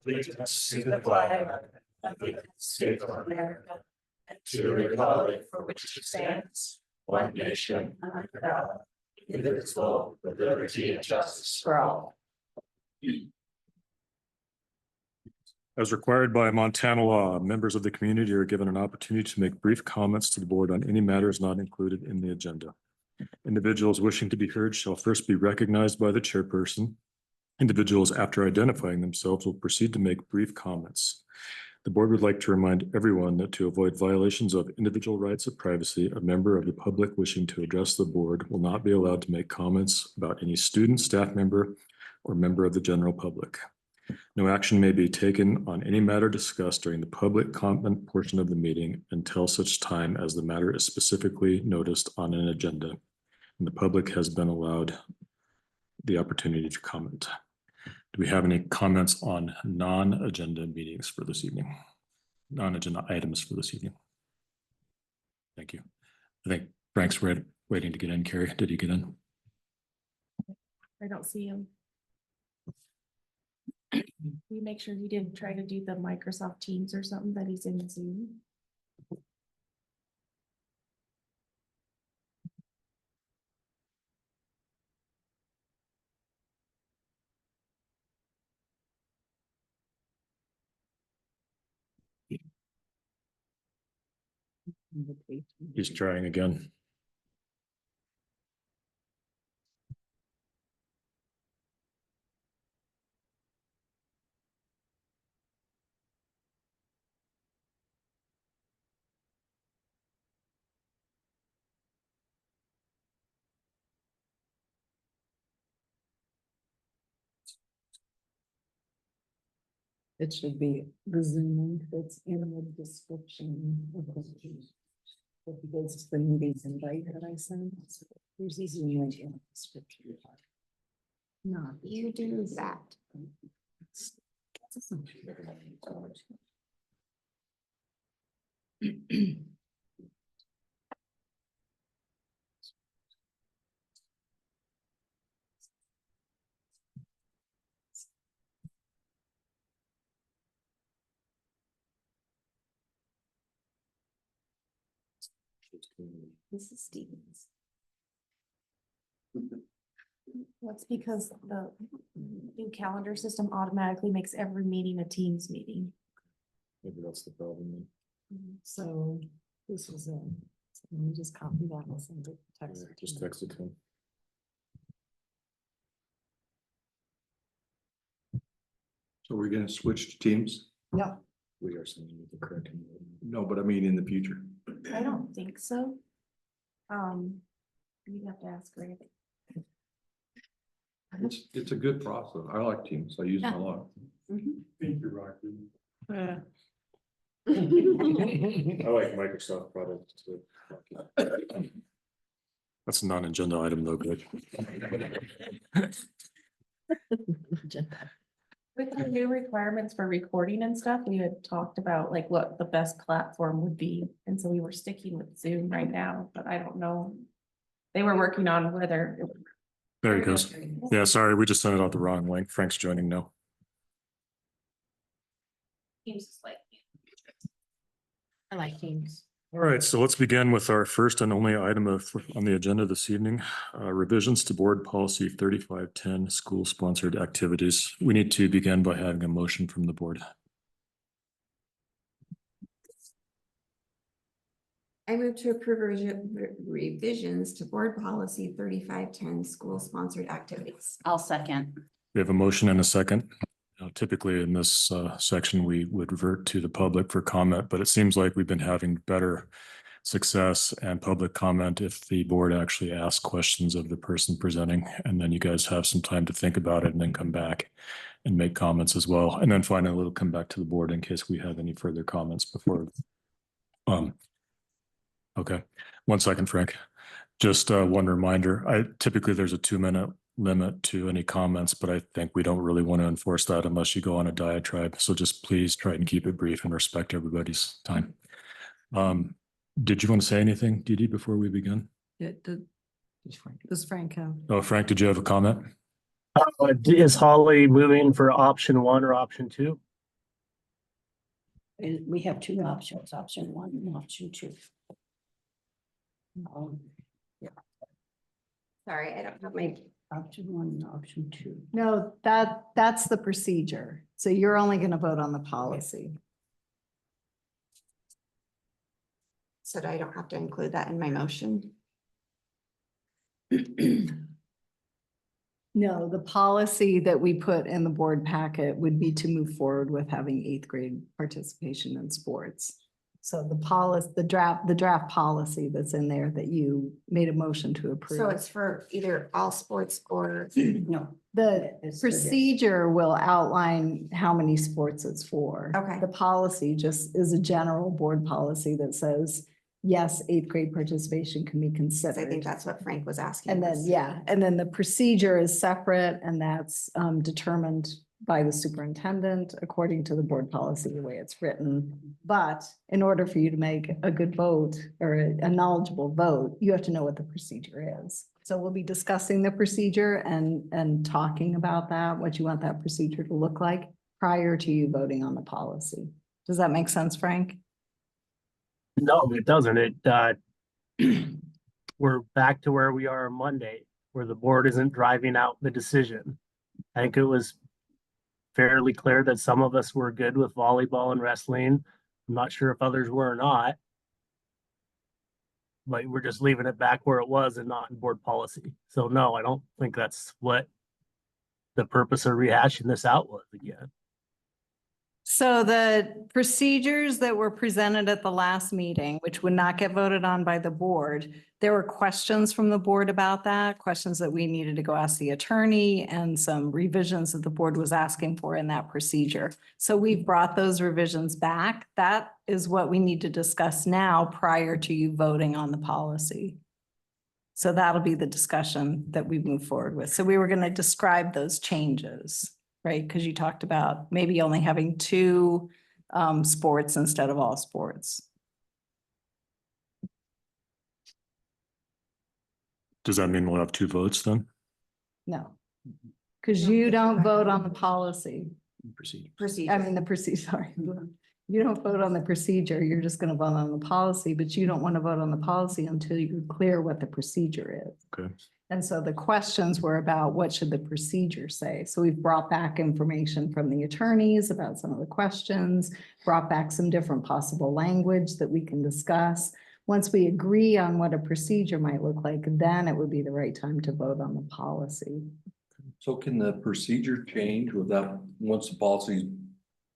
allegiance to the flag of the United States of America and to the republic for which it stands, one nation under God, indivisible, with liberty and justice for all. As required by Montana law, members of the community are given an opportunity to make brief comments to the board on any matters not included in the agenda. Individuals wishing to be heard shall first be recognized by the chairperson. Individuals, after identifying themselves, will proceed to make brief comments. The board would like to remind everyone that to avoid violations of individual rights of privacy, a member of the public wishing to address the board will not be allowed to make comments about any student, staff member, or member of the general public. No action may be taken on any matter discussed during the public comment portion of the meeting until such time as the matter is specifically noticed on an agenda and the public has been allowed the opportunity to comment. Do we have any comments on non-agenda meetings for this evening? Non-agenda items for this evening? Thank you. I think Frank's waiting to get in. Carrie, did he get in? I don't see him. You make sure he didn't try to do the Microsoft Teams or something, that he's in Zoom. He's trying again. It should be the Zoom link that's in the description of the because it's the meetings invite that I sent. There's these Zoom link in the description. No, You do that. This is Stevens. That's because the new calendar system automatically makes every meeting a Teams meeting. Maybe that's the problem. So this is let me just copy that and send it. Text it. Just text it to him. So we're gonna switch to Teams? Yeah. We are sending you the correct. No, but I mean in the future. I don't think so. You'd have to ask Ray. It's a good process. I like Teams. I use them a lot. Thank you, Rocky. Yeah. I like Microsoft products too. That's a non-agenda item though, good. With the new requirements for recording and stuff, we had talked about like what the best platform would be. And so we were sticking with Zoom right now, but I don't know. They were working on whether. There he goes. Yeah, sorry, we just sent it out the wrong link. Frank's joining now. Teams is like. I like Teams. All right, so let's begin with our first and only item on the agenda this evening, revisions to board policy 3510, school sponsored activities. We need to begin by having a motion from the board. I move to approve revisions to board policy 3510, school sponsored activities. I'll second. We have a motion and a second. Typically in this section, we would revert to the public for comment, but it seems like we've been having better success and public comment if the board actually asks questions of the person presenting, and then you guys have some time to think about it and then come back and make comments as well. And then finally, we'll come back to the board in case we have any further comments before. Okay, 1 second, Frank. Just one reminder, typically there's a 2-minute limit to any comments, but I think we don't really want to enforce that unless you go on a diatribe. So just please try and keep it brief and respect everybody's time. Did you want to say anything, Dee Dee, before we begin? Does Frank have? Oh, Frank, did you have a comment? Is Holly moving for option 1 or option 2? we have two options, option one and option two. Um, Sorry, I don't have my, Option one and option two. No, that's the procedure. So you're only gonna vote on the policy. so I don't have to include that in my motion. No, the policy that we put in the board packet would be to move forward with having eighth grade participation in sports. So the policy, the draft policy that's in there that you made a motion to approve. So it's for either all sports or, No. The It's for this. procedure will outline how many sports it's for. Okay. The policy just is a general board policy that says, yes, eighth grade participation can be I think considered. that's what Frank was asking. And then, us. yeah, and then the procedure is separate and that's determined by the superintendent according to the board policy, the way it's written. But in order for you to make a good vote or a knowledgeable vote, you have to know what the procedure is. So we'll be discussing the procedure and talking about that, what you want that procedure to look like prior to you voting on the policy. Does that make sense, Frank? No, it doesn't. We're back to where we are on Monday, where the board isn't driving out the decision. I think it was fairly clear that some of us were good with volleyball and wrestling. I'm not sure if others were or not. But we're just leaving it back where it was and not in board policy. So no, I don't think that's what the purpose of rehashing this out was again. So the procedures that were presented at the last meeting, which would not get voted on by the board, there were questions from the board about that, questions that we needed to go ask the attorney and some revisions that the board was asking for in that procedure. So we've brought those revisions back. That is what we need to discuss now prior to you voting on the policy. So that'll be the discussion that we move forward with. So we were going to describe those changes. Right, because you talked about maybe only having two sports instead of all sports. Does that mean we'll have two votes then? No. Because you don't vote on the policy. Procedure. I Procedure. mean, the procedure, sorry. You don't vote on the procedure. You're just going to vote on the policy, but you don't want to vote on the policy until you're clear what the procedure is. Okay. And so the questions were about what should the procedure say? So we've brought back information from the attorneys about some of the questions, brought back some different possible language that we can discuss. Once we agree on what a procedure might look like, then it would be the right time to vote on the policy. So can the procedure change without, once the policy's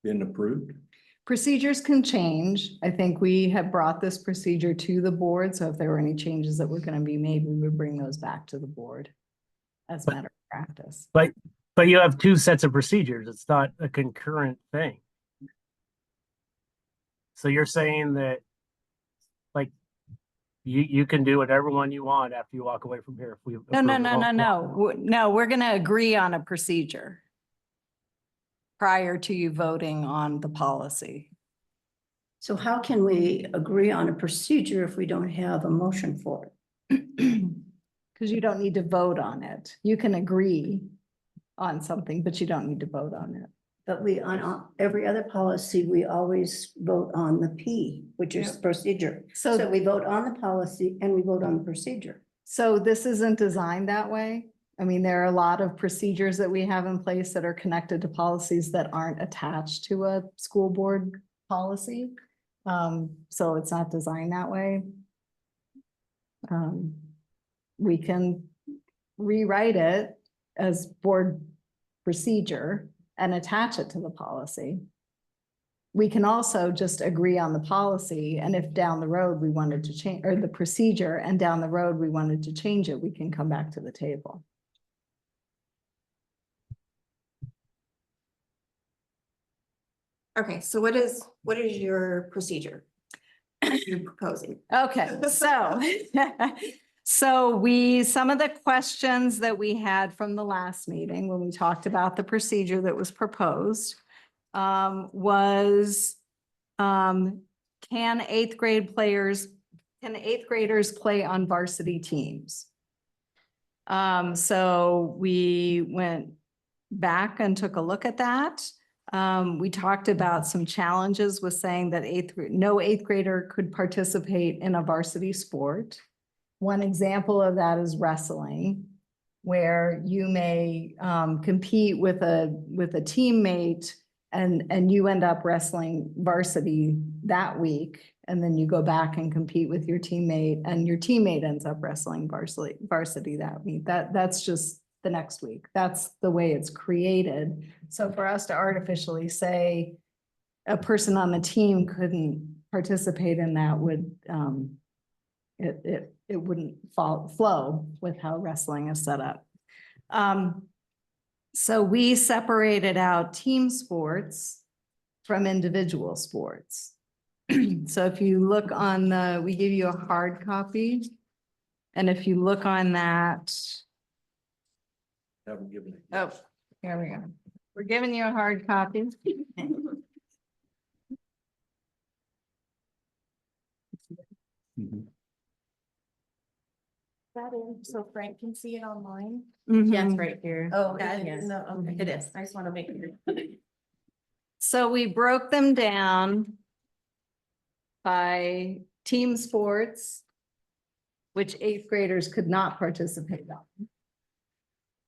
been approved? Procedures can change. I think we have brought this procedure to the board. So if there were any changes that were going to be made, we would bring those back to the board as a matter of practice. But you have two sets of procedures. It's not a concurrent thing. So you're saying that like you can do whatever one you want after you walk away from here. If we No, approve the whole- No, we're going to agree on a procedure prior to you voting on the policy. So how can we agree on a procedure if we don't have a motion for it? Because you don't need to vote on it. You can agree on something, but you don't need to vote on it. But we, on every other policy, we always vote on the P, which is procedure. So So, we vote on the policy and we vote on the procedure. so this isn't designed that way. I mean, there are a lot of procedures that we have in place that are connected to policies that aren't attached to a school board policy. So it's not designed that way. We can rewrite it as board procedure and attach it to the policy. We can also just agree on the policy, and if down the road we wanted to change, or the procedure, and down the road we wanted to change it, we can come back to the table. Okay, so what is your procedure? You're proposing? Okay, so, some of the questions that we had from the last meeting, when we talked about the procedure that was proposed, was, can eighth graders play on varsity teams? So we went back and took a look at that. We talked about some challenges with saying that no eighth grader could participate in a varsity sport. One example of that is wrestling, where you may compete with a teammate and you end up wrestling varsity that week. And then you go back and compete with your teammate and your teammate ends up wrestling varsity that week. That's just the next week. That's the way it's created. So for us to artificially say a person on the team couldn't participate in that would, it wouldn't flow with how wrestling is set up. So we separated out team sports from individual sports. So if you look on we give you a hard copy. And if you look on that, Haven't given it. oh, here we go. We're giving you a hard copy. Mhm. That in, so Frank can see it online? Mhm. Yeah, it's right here. Oh, Yeah, it is. no, okay. It is. I just want to make sure. So we broke them down by team sports, which eighth graders could not participate on,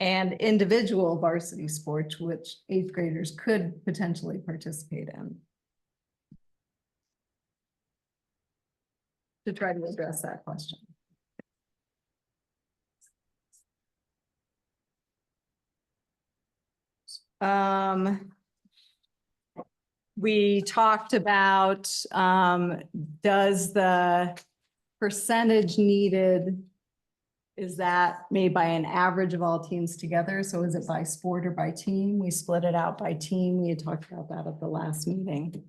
and individual varsity sports, which eighth graders could potentially participate in. To try to address that question. We talked about, does the percentage needed, is that made by an average of all teams together? So is it by sport or by team? We split it out by team. We had talked about that at the last meeting.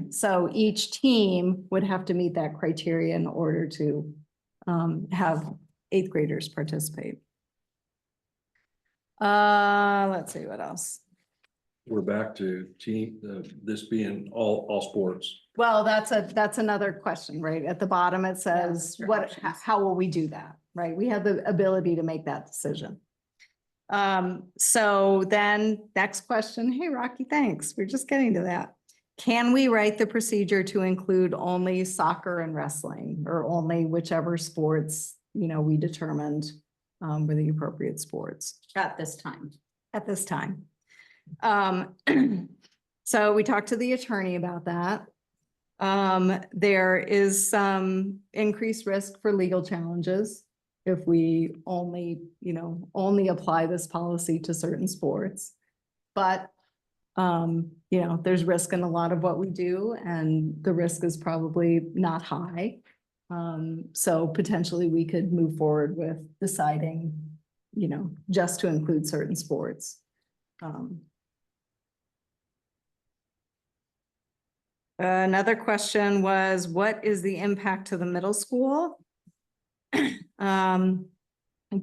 So each team would have to meet that criteria in order to have eighth graders participate. Let's see what else. We're back to this being all sports. Well, that's another question, right? At the bottom, it says, your what, options. how will we do that? Right? We have the ability to make that decision. So then next question. Hey, Rocky, thanks. We're just getting to that. Can we write the procedure to include only soccer and wrestling, or only whichever sports, we determined were the appropriate sports At this time. at this time? So we talked to the attorney about that. There is some increased risk for legal challenges if we only apply this policy to certain sports. But, there's risk in a lot of what we do, and the risk is probably not high. So potentially we could move forward with deciding, just to include certain sports. Another question was, what is the impact to the middle school? I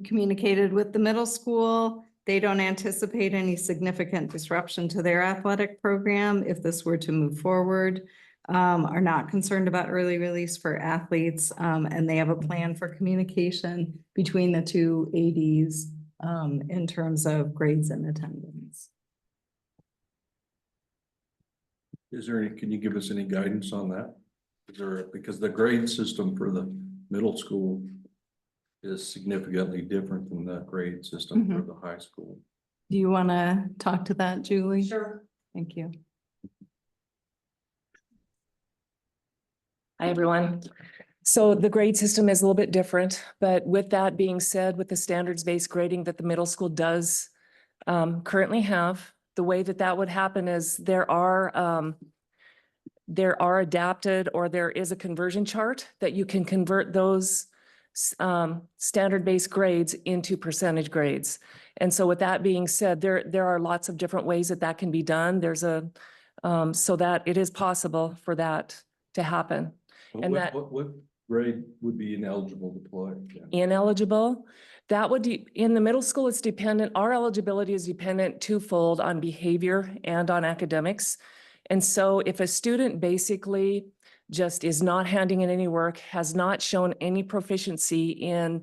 communicated with the middle school. They don't anticipate any significant disruption to their athletic program if this were to move forward. Are not concerned about early release for athletes, and they have a plan for communication between the two ADs in terms of grades and attendance. Can you give us any guidance on that? Because the grade system for the middle school is significantly different than the grade system for the high school. Do you want to talk to that, Julie? Sure. Thank you. Hi, everyone. So the grade system is a little bit different, but with that being said, with the standards-based grading that the middle school does currently have, the way that would happen is there are adapted, or there is a conversion chart that you can convert those standard-based grades into percentage grades. And so with that being said, there are lots of different ways that can be done. There's so that it is possible for that to happen. And What grade would be ineligible to play? Ineligible, that would in the middle school, it's dependent. Our eligibility is dependent twofold on behavior and on academics. And so if a student basically just is not handing in any work, has not shown any proficiency in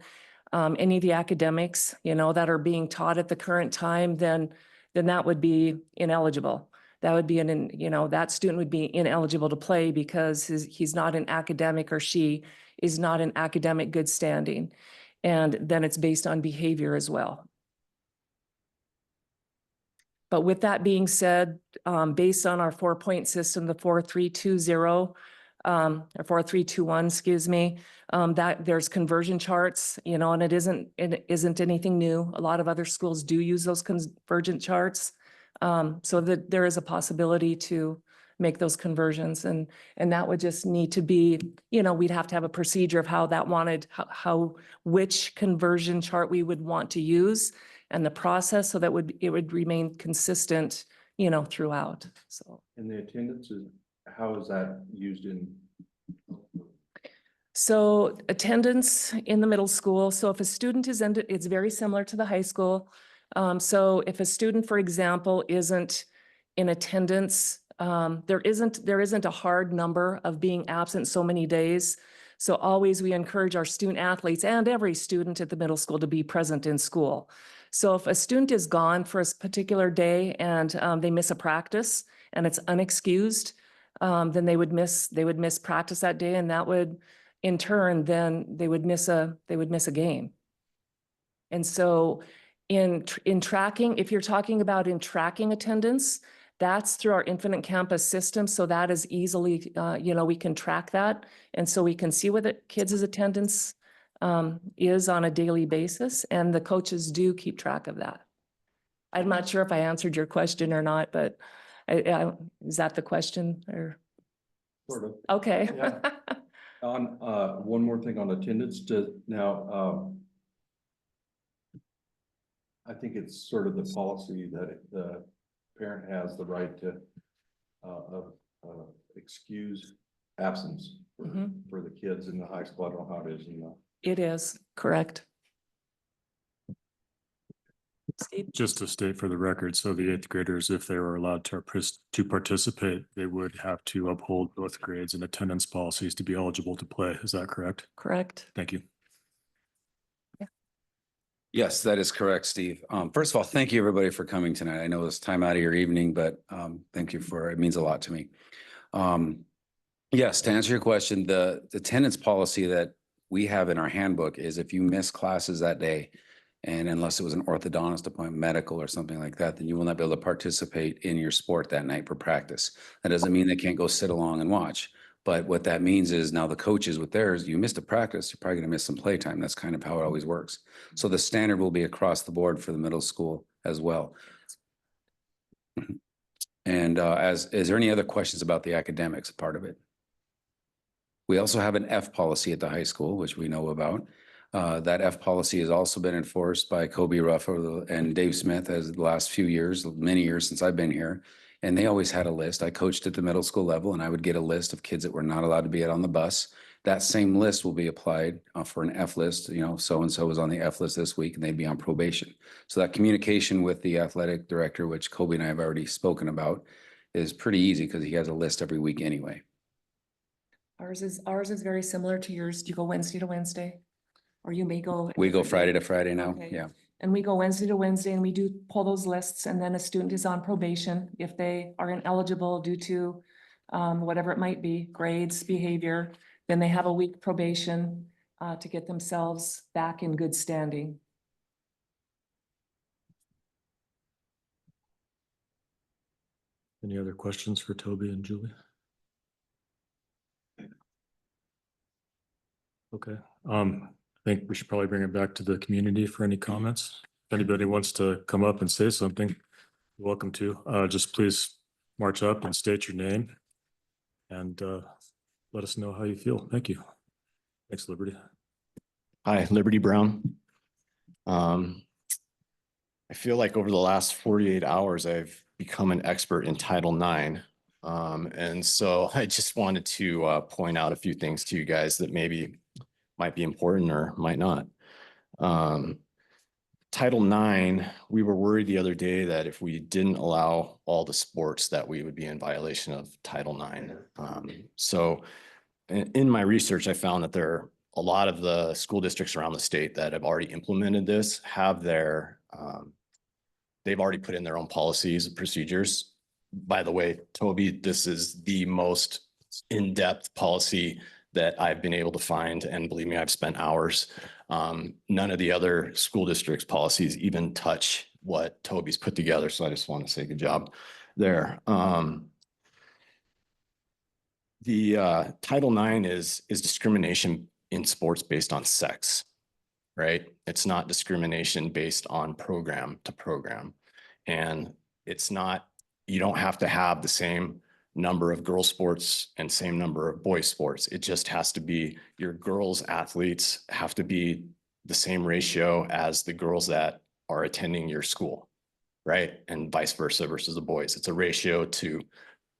any of the academics, that are being taught at the current time, then that would be ineligible. that would be that student would be ineligible to play because he's not an academic, or she is not in academic good standing. And then it's based on behavior as well. But with that being said, based on our 4-point system, the 4-3-2-0, or 4-3-2-1, excuse me, that there's conversion charts, and it isn't anything new. A lot of other schools do use those convergent charts. So that there is a possibility to make those conversions, and that would just need to be, we'd have to have a procedure of how which conversion chart we would want to use, and the process, so that it would remain consistent, throughout. So. And the attendance how is that used in? So attendance in the middle school. So if a student it's very similar to the high school. So if a student, for example, isn't in attendance, there isn't a hard number of being absent so many days. So always we encourage our student athletes and every student at the middle school to be present in school. So if a student is gone for a particular day and they miss a practice and it's unexcused, then they would miss practice that day, and that would in turn then they would miss a game. And so in tracking, if you're talking about in tracking attendance, that's through our Infinite Campus system. So that is easily, we can track that. And so we can see what the kids' attendance is on a daily basis. And the coaches do keep track of that. I'm not sure if I answered your question or not, but is that the question or? Sort of. Okay. Yeah. On one more thing on attendance I think it's sort of the policy that the parent has the right to excuse absence for the kids in the high school. I don't know how it is in the. It is correct. Steve? Just to state for the record, so the 8th graders, if they were allowed to participate, they would have to uphold both grades and attendance policies to be eligible to play. Is that correct? Correct. Thank you. Yes, that is correct, Steve. First of all, thank you everybody for coming tonight. I know it's time out of your evening, but thank you it means a lot to me. Yes, to answer your question, the attendance policy that we have in our handbook is if you miss classes that day, and unless it was an orthodontist appointment, medical or something like that, then you will not be able to participate in your sport that night for practice. That doesn't mean they can't go sit along and watch. But what that means is now the coaches with theirs, you missed a practice, you're probably going to miss some playtime. That's kind of how it always works. So the standard will be across the board for the middle school as well. And is there any other questions about the academics part of it? We also have an F policy at the high school, which we know about. That F policy has also been enforced by Kobe Ruffo and Dave Smith as the last few years, many years since I've been here. And they always had a list. I coached at the middle school level, and I would get a list of kids that were not allowed to be on the bus. That same list will be applied for an F list. So-and-so was on the F list this week and they'd be on probation. So that communication with the athletic director, which Kobe and I have already spoken about, is pretty easy because he has a list every week anyway. Ours is very similar to yours. Do you go Wednesday to Wednesday? Or you may go. We go Friday to Friday now. Okay. Yeah. And we go Wednesday to Wednesday, and we do pull those lists, and then a student is on probation if they are ineligible due to whatever it might be, grades, behavior, then they have a week probation to get themselves back in good standing. Any other questions for Toby and Julie? Okay. I think we should probably bring it back to the community for any comments. If anybody wants to come up and say something, you're welcome to. Just please march up and state your name and let us know how you feel. Thank you. Thanks, Liberty. Hi, Liberty Brown. I feel like over the last 48 hours, I've become an expert in Title IX. And so I just wanted to point out a few things to you guys that maybe might be important or might not. Title IX, we were worried the other day that if we didn't allow all the sports that we would be in violation of Title IX. So in my research, I found that there are a lot of the school districts around the state that have already implemented this, have their, they've already put in their own policies and procedures by the way, Toby, this is the most in-depth policy that I've been able to find. And believe me, I've spent hours. None of the other school districts' policies even touch what Toby's put together. So I just want to say good job there. The Title IX is discrimination in sports based on sex, right? It's not discrimination based on program to program. And it's not, you don't have to have the same number of girls sports and same number of boys sports. It just has to be your girls athletes have to be the same ratio as the girls that are attending your school, right? And vice versa versus the boys. It's a ratio to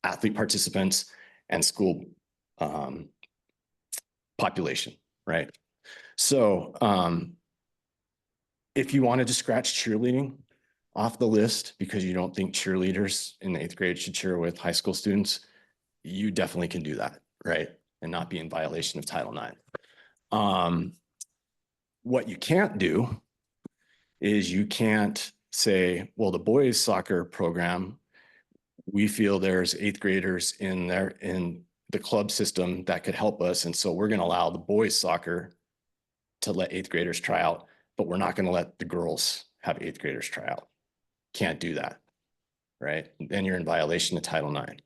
athlete participants and school population, right? So if you wanted to scratch cheerleading off the list because you don't think cheerleaders in the 8th grade should cheer with high school students, you definitely can do that, right? And not be in violation of Title IX. What you can't do is you can't say, well, the boys soccer program, we feel there's 8th graders in the club system that could help us. And so we're going to allow the boys soccer to let 8th graders try out, but we're not going to let the girls have 8th graders try out. Can't do that, right? Then you're in violation of Title IX.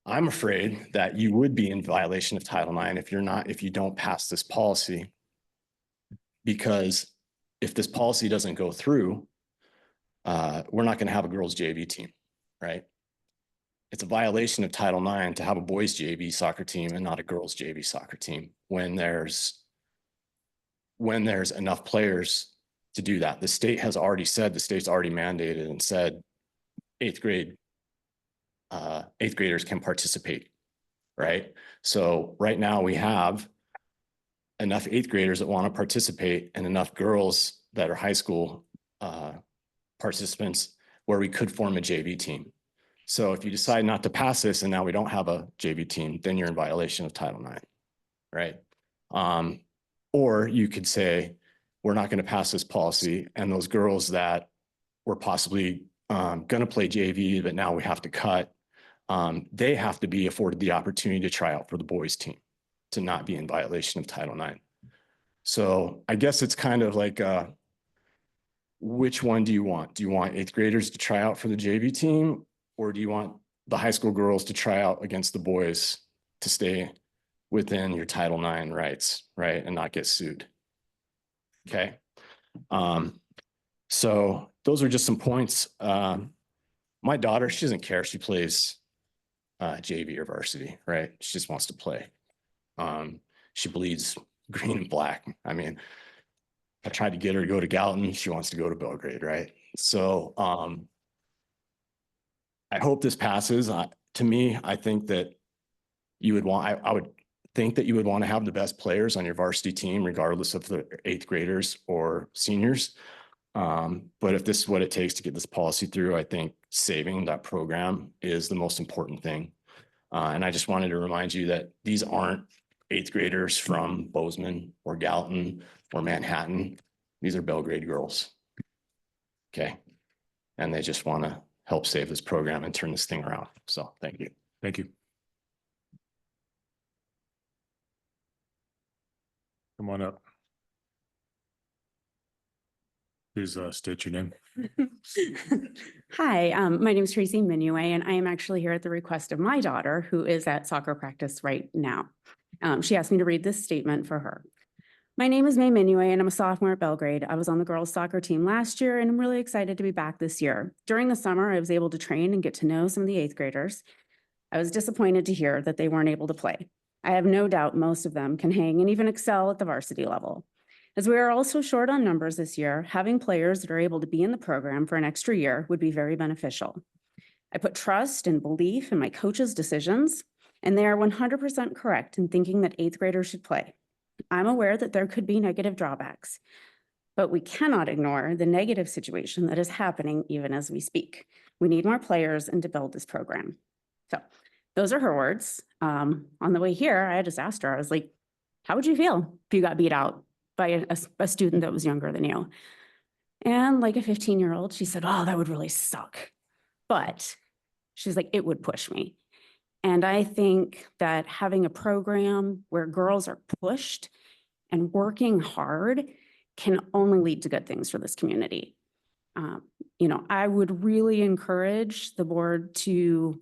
I'm afraid that you would be in violation of Title IX if you don't pass this policy, because if this policy doesn't go through, we're not going to have a girls JV team, right? It's a violation of Title IX to have a boys JV soccer team and not a girls JV soccer team when there's enough players to do that. The state has already said, the state's already mandated and said 8th graders can participate, right? So right now we have enough 8th graders that want to participate and enough girls that are high school participants where we could form a JV team. So if you decide not to pass this and now we don't have a JV team, then you're in violation of Title IX, right? Or you could say, we're not going to pass this policy, and those girls that were possibly going to play JV, but now we have to cut, they have to be afforded the opportunity to try out for the boys team to not be in violation of Title IX. So I guess it's kind of like, which one do you want? Do you want 8th graders to try out for the JV team, or do you want the high school girls to try out against the boys to stay within your Title IX rights, right? And not get sued. Okay. So those are just some points. My daughter, she doesn't care if she plays JV or varsity, right? She just wants to play. She bleeds green and black. I mean, I tried to get her to go to Gallatin. She wants to go to Belgrade, right? So I hope this passes. To me, I think that you would want, I would think that you would want to have the best players on your varsity team, regardless of the 8th graders or seniors. But if this is what it takes to get this policy through, I think saving that program is the most important thing. And I just wanted to remind you that these aren't 8th graders from Bozeman or Gallatin or Manhattan. These are Belgrade girls. Okay. And they just want to help save this program and turn this thing around. So thank you. Thank you. Come on up. Please state your name. Hi, my name is Tracy Minue, and I am actually here at the request of my daughter, who is at soccer practice right now. She asked me to read this statement for her. My name is May Minue, and I'm a sophomore at Belgrade. I was on the girls' soccer team last year, and I'm really excited to be back this year. During the summer, I was able to train and get to know some of the 8th graders. I was disappointed to hear that they weren't able to play. I have no doubt most of them can hang and even excel at the varsity level. As we are also short on numbers this year, having players that are able to be in the program for an extra year would be very beneficial. I put trust and belief in my coach's decisions, and they are 100% correct in thinking that 8th graders should play. I'm aware that there could be negative drawbacks, but we cannot ignore the negative situation that is happening even as we speak. We need more players and to build this program. So those are her words. On the way here, I just asked her, I was like, how would you feel if you got beat out by a student that was younger than you? And like a 15-year-old, she said, oh, that would really suck. But She's like, it would push me. And I think that having a program where girls are pushed and working hard can only lead to good things for this community. I would really encourage the board to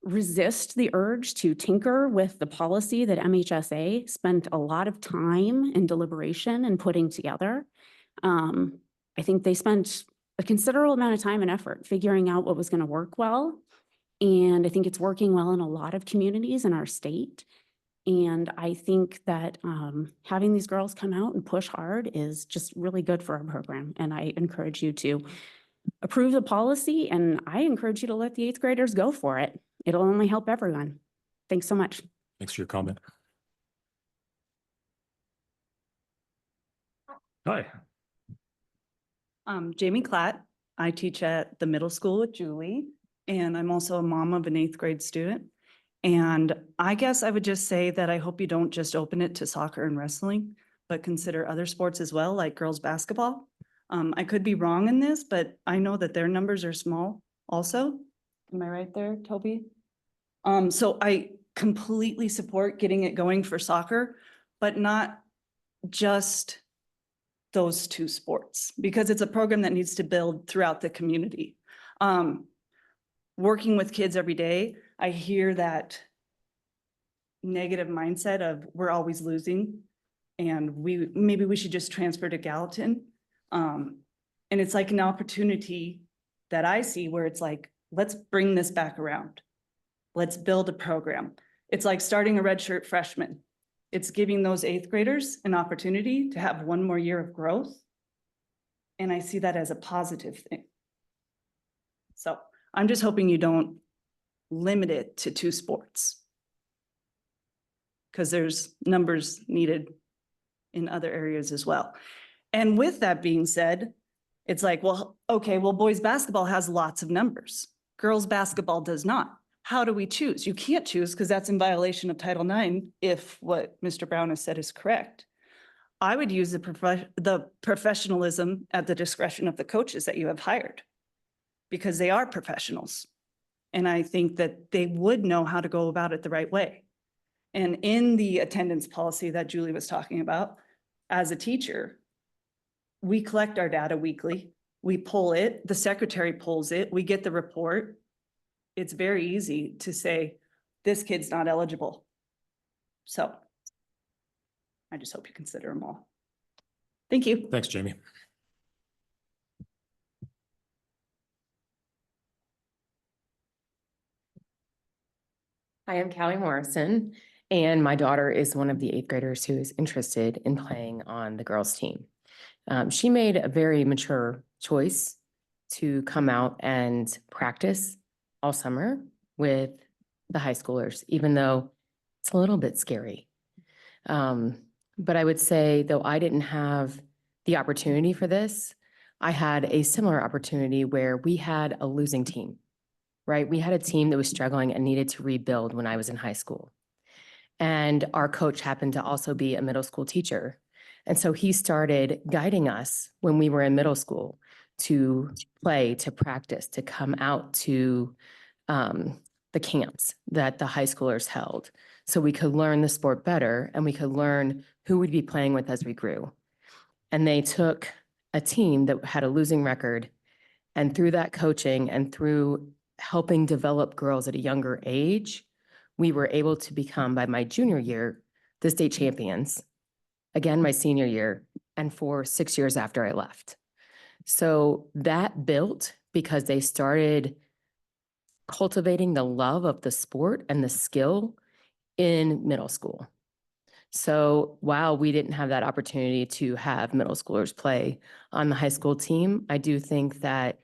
resist the urge to tinker with the policy that MHSA spent a lot of time and deliberation in putting together. I think they spent a considerable amount of time and effort figuring out what was going to work well. And I think it's working well in a lot of communities in our state. And I think that having these girls come out and push hard is just really good for our program. And I encourage you to approve the policy, and I encourage you to let the 8th graders go for it. It'll only help everyone. Thanks so much. Thanks for your comment. Hi. Jamie Klatt. I teach at the middle school with Julie, and I'm also a mom of an 8th grade student. And I guess I would just say that I hope you don't just open it to soccer and wrestling, but consider other sports as well, like girls basketball. I could be wrong in this, but I know that their numbers are small also. Am I right there, Toby? So I completely support getting it going for soccer, but not just those 2 sports, because it's a program that needs to build throughout the community. Working with kids every day, I hear that negative mindset of we're always losing and maybe we should just transfer to Gallatin. And it's like an opportunity that I see where it's like, let's bring this back around. Let's build a program. It's like starting a redshirt freshman. It's giving those 8th graders an opportunity to have 1 more year of growth. And I see that as a positive thing. So I'm just hoping you don't limit it to 2 sports, because there's numbers needed in other areas as well. And with that being said, it's like, well, okay, well, boys basketball has lots of numbers. Girls basketball does not. How do we choose? You can't choose because that's in violation of Title IX if what Mr. Brown has said is correct. I would use the professionalism at the discretion of the coaches that you have hired, because they are professionals. And I think that they would know how to go about it the right way. And in the attendance policy that Julie was talking about, as a teacher, we collect our data weekly. We pull it, the secretary pulls it, we get the report. It's very easy to say, this kid's not eligible. So I just hope you consider them all. Thank you. Thanks, Jamie. Hi, I'm Callie Morrison, and my daughter is one of the 8th graders who is interested in playing on the girls' team. She made a very mature choice to come out and practice all summer with the high schoolers, even though it's a little bit scary. But I would say, though I didn't have the opportunity for this, I had a similar opportunity where we had a losing team, right? We had a team that was struggling and needed to rebuild when I was in high school. And our coach happened to also be a middle school teacher. And so he started guiding us when we were in middle school to play, to practice, to come out to the camps that the high schoolers held, so we could learn the sport better and we could learn who we'd be playing with as we grew. And they took a team that had a losing record, and through that coaching and through helping develop girls at a younger age, we were able to become, by my junior year, the state champions. Again, my senior year, and for 6 years after I left. So that built because they started cultivating the love of the sport and the skill in middle school. So while we didn't have that opportunity to have middle schoolers play on the high school team, I do think that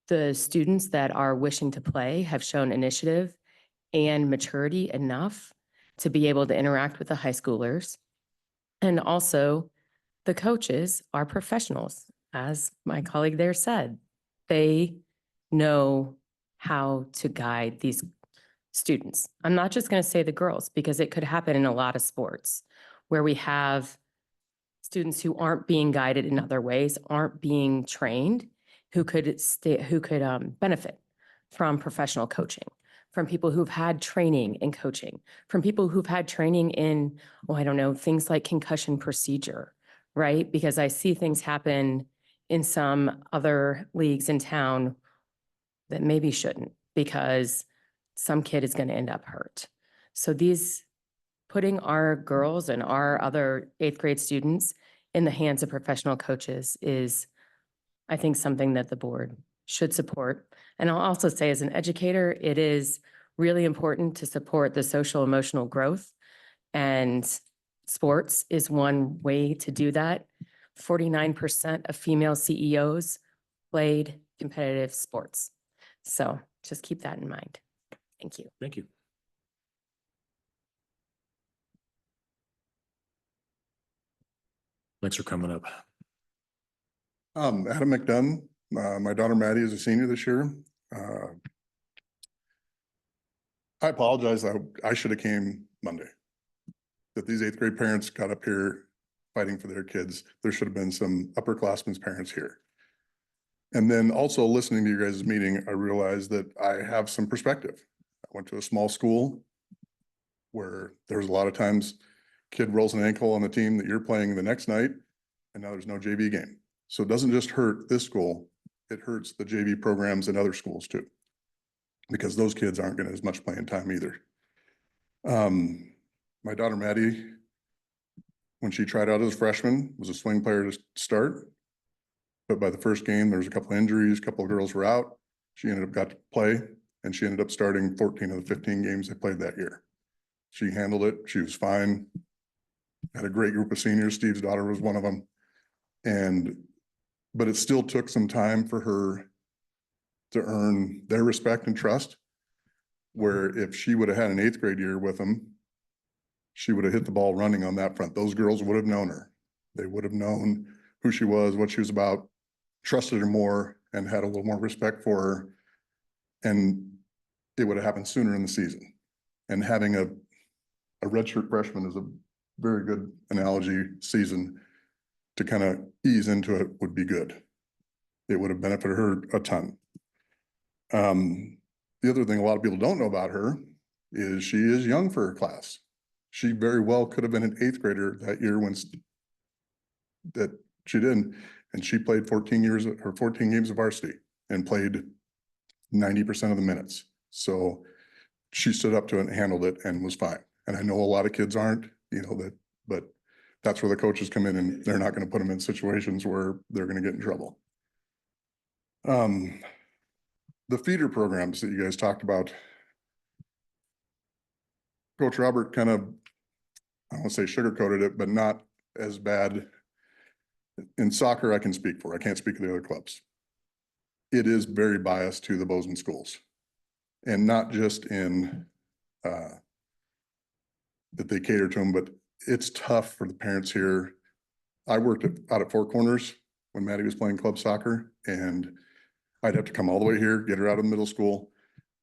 the students that are wishing to play have shown initiative and maturity enough to be able to interact with the high schoolers. And also, the coaches are professionals. As my colleague there said, they know how to guide these students. I'm not just going to say the girls, because it could happen in a lot of sports where we have students who aren't being guided in other ways, aren't being trained, who could benefit from professional coaching, from people who've had training in coaching, from people who've had training in, oh, I don't know, things like concussion procedure, right? Because I see things happen in some other leagues in town that maybe shouldn't, because some kid is going to end up hurt. So putting our girls and our other 8th grade students in the hands of professional coaches is, I think, something that the board should support. And I'll also say, as an educator, it is really important to support the social emotional growth, and sports is one way to do that. 49% of female CEOs played competitive sports. So just keep that in mind. Thank you. Thank you. Thanks for coming up. Adam McDunn, my daughter Maddie is a senior this year. I apologize. I should have came Monday. That these 8th grade parents got up here fighting for their kids. There should have been some upperclassmen's parents here. And then also listening to you guys' meeting, I realized that I have some perspective. I went to a small school where there's a lot of times kid rolls an ankle on the team that you're playing the next night, and now there's no JV game. So it doesn't just hurt this school, it hurts the JV programs in other schools too, because those kids aren't getting as much playing time either. My daughter Maddie, when she tried out as a freshman, was a swing player to start. But by the first game, there was a couple of injuries, a couple of girls were out. She ended up got to play, and she ended up starting 14 of the 15 games they played that year. She handled it. She was fine. Had a great group of seniors. Steve's daughter was one of them. But it still took some time for her to earn their respect and trust, where if she would have had an 8th grade year with them, she would have hit the ball running on that front. Those girls would have known her. They would have known who she was, what she was about, trusted her more, and had a little more respect for her. And it would have happened sooner in the season. And having a redshirt freshman is a very good analogy season to kind of ease into it would be good. It would have benefited her a ton. The other thing a lot of people don't know about her is she is young for her class. She very well could have been an 8th grader that year that she didn't. And she played 14 games of varsity and played 90% of the minutes. So she stood up to it and handled it and was fine. And I know a lot of kids aren't, but that's where the coaches come in, and they're not going to put them in situations where they're going to get in trouble. The feeder programs that you guys talked about, Coach Robert kind of, I don't want to say sugarcoated it, but not as bad. In soccer, I can speak for. I can't speak for the other clubs. It is very biased to the Bozeman schools, and not just in that they cater to them, but it's tough for the parents here. I worked out at Four Corners when Maddie was playing club soccer, and I'd have to come all the way here, get her out of middle school,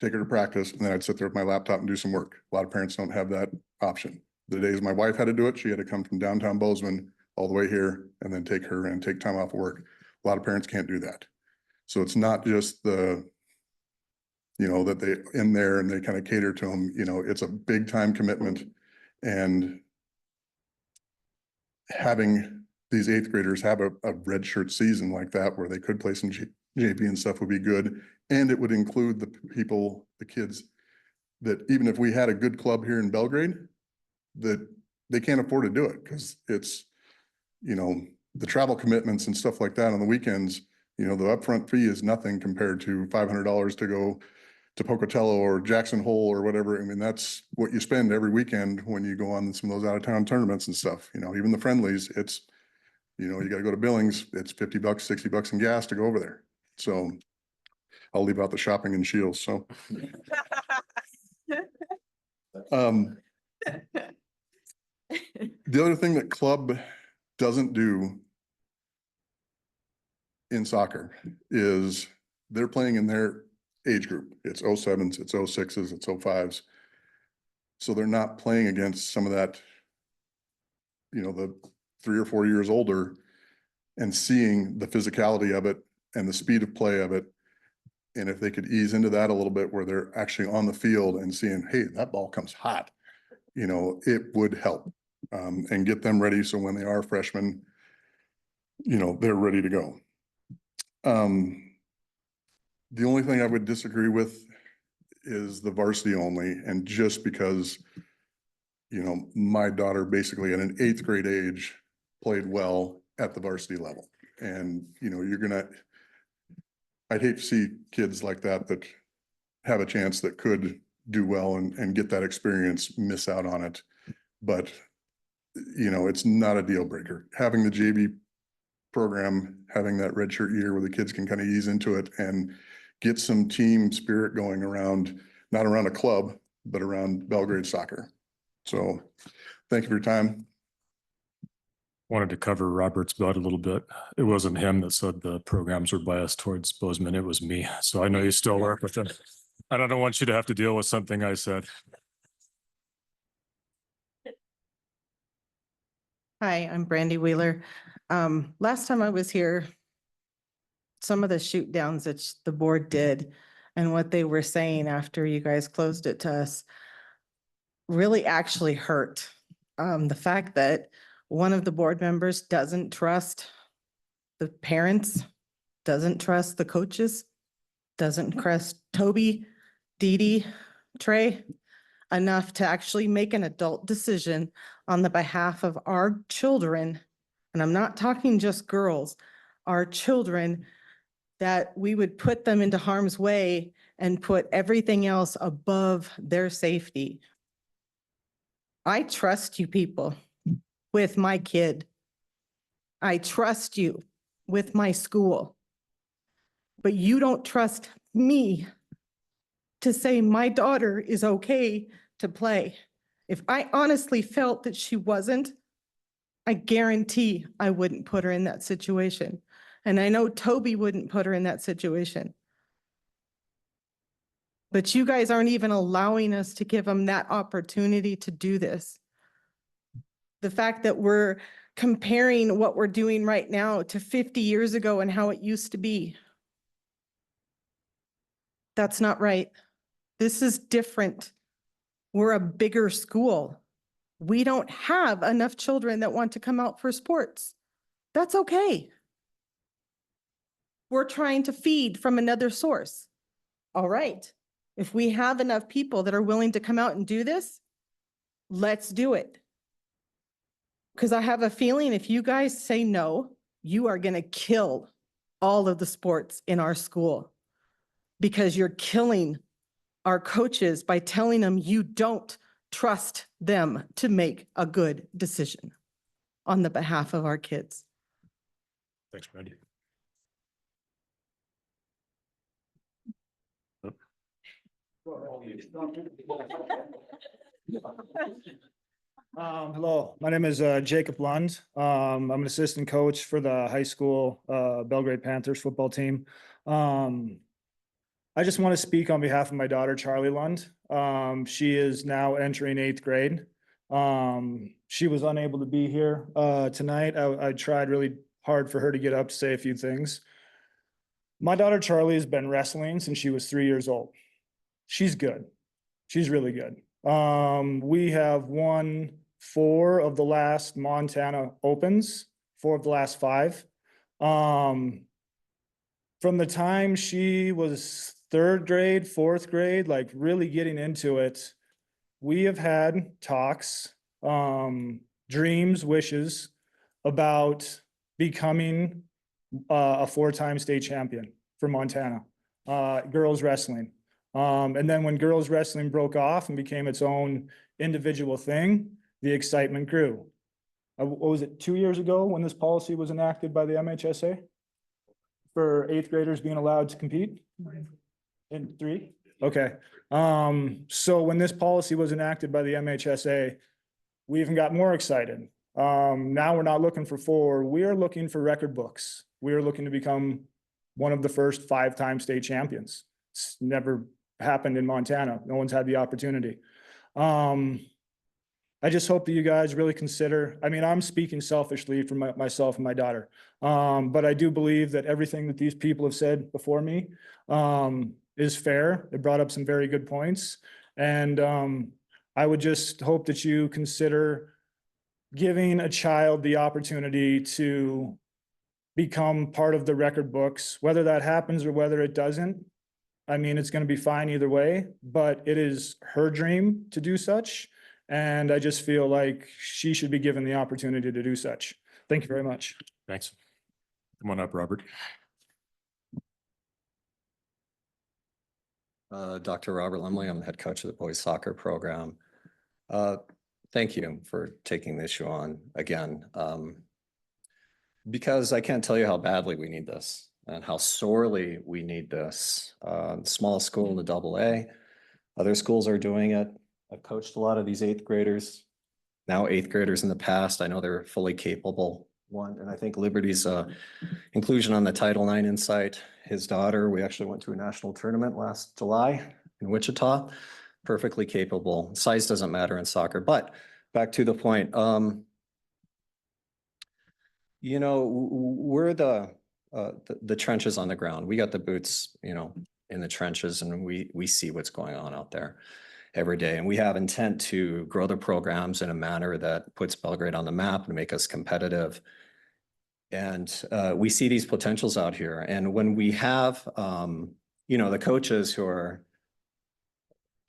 take her to practice, and then I'd sit there with my laptop and do some work. A lot of parents don't have that option. The days my wife had to do it, she had to come from downtown Bozeman all the way here and then take her and take time off of work. A lot of parents can't do that. So it's not just that they in there and they kind of cater to them, it's a big time commitment. And having these 8th graders have a red shirt season like that, where they could play some JV and stuff, would be good. And it would include the kids that, even if we had a good club here in Belgrade, that they can't afford to do it, because it's, the travel commitments and stuff like that on the weekends. The upfront fee is nothing compared to $500 to go to Pocatello or Jackson Hole or whatever. I mean, that's what you spend every weekend when you go on some of those out of town tournaments and stuff. Even the friendlies, it's, you got to go to Billings. It's $50, $60 in gas to go over there. So I'll leave out the shopping in Shields. So. The other thing that club doesn't do in soccer is they're playing in their age group. It's 07s, it's 06s, it's 05s. So they're not playing against some of that, the 3 or 4 years older, and seeing the physicality of it and the speed of play of it. And if they could ease into that a little bit where they're actually on the field and seeing, hey, that ball comes hot, it would help. And get them ready. So when they are freshmen, they're ready to go. The only thing I would disagree with is the varsity only, and just because, my daughter basically at an 8th grade age played well at the varsity level. And, I'd hate to see kids like that have a chance that could do well and get that experience, miss out on it. But, it's not a deal breaker. Having the JV program, having that redshirt year where the kids can kind of ease into it and get some team spirit going around, not around a club, but around Belgrade soccer. So thank you for your time. Wanted to cover Robert's butt a little bit. It wasn't him that said the programs were biased towards Bozeman. It was me. So I know you still work with him. I don't want you to have to deal with something I said. Hi, I'm Brandy Wheeler. Last time I was here, some of the shoot downs that the board did and what they were saying after you guys closed it to us really actually hurt. The fact that one of the board members doesn't trust the parents, doesn't trust the coaches, doesn't trust Toby, Dee Dee, Trey, enough to actually make an adult decision on the behalf of our children. And I'm not talking just girls, our children, that we would put them into harm's way and put everything else above their safety. I trust you people with my kid. I trust you with my school. But you don't trust me to say my daughter is okay to play. If I honestly felt that she wasn't, I guarantee I wouldn't put her in that situation. And I know Toby wouldn't put her in that situation. But you guys aren't even allowing us to give them that opportunity to do this. The fact that we're comparing what we're doing right now to 50 years ago and how it used to be. That's not right. This is different. We're a bigger school. We don't have enough children that want to come out for sports. That's okay. We're trying to feed from another source. All right. If we have enough people that are willing to come out and do this, let's do it. Because I have a feeling if you guys say no, you are going to kill all of the sports in our school because you're killing our coaches by telling them you don't trust them to make a good decision on the behalf of our kids. Thanks, Brandy. Hello, my name is Jacob Lund. I'm an assistant coach for the high school Belgrade Panthers football team. I just want to speak on behalf of my daughter, Charlie Lund. She is now entering 8th grade. She was unable to be here tonight. I tried really hard for her to get up to say a few things. My daughter, Charlie, has been wrestling since she was 3 years old. She's good. She's really good. We have won 4 of the last Montana Opens, 4 of the last 5. From the time she was 3rd grade, 4th grade, like really getting into it, we have had talks, dreams, wishes about becoming a 4-time state champion for Montana, girls wrestling. And then when girls wrestling broke off and became its own individual thing, the excitement grew. What was it, 2 years ago when this policy was enacted by the MHSA for 8th graders being allowed to compete? In 3? Okay. So when this policy was enacted by the MHSA, we even got more excited. Now we're not looking for 4, we are looking for record books. We are looking to become one of the first 5-time state champions. It's never happened in Montana. No one's had the opportunity. I just hope that you guys really consider, I mean, I'm speaking selfishly for myself and my daughter. But I do believe that everything that these people have said before me, is fair. It brought up some very good points. And, I would just hope that you consider giving a child the opportunity to become part of the record books, whether that happens or whether it doesn't. I mean, it's going to be fine either way, but it is her dream to do such. And I just feel like she should be given the opportunity to do such. Thank you very much. Thanks. Come on up, Robert. Dr. Robert Lemley, I'm the head coach of the boys soccer program. Thank you for taking the issue on again. Because I can't tell you how badly we need this and how sorely we need this. Smallest school in the AA, other schools are doing it. I've coached a lot of these 8th graders, now 8th graders in the past. I know they're fully capable. And I think Liberty's inclusion on the Title IX Insight, his daughter, we actually went to a national tournament last July in Wichita, perfectly capable. Size doesn't matter in soccer, but back to the point. You know, we're the trenches on the ground. We got the boots, you know, in the trenches, and we see what's going on out there every day. And we have intent to grow the programs in a manner that puts Belgrade on the map and make us competitive. And we see these potentials out here. And when we have, you know, the coaches who are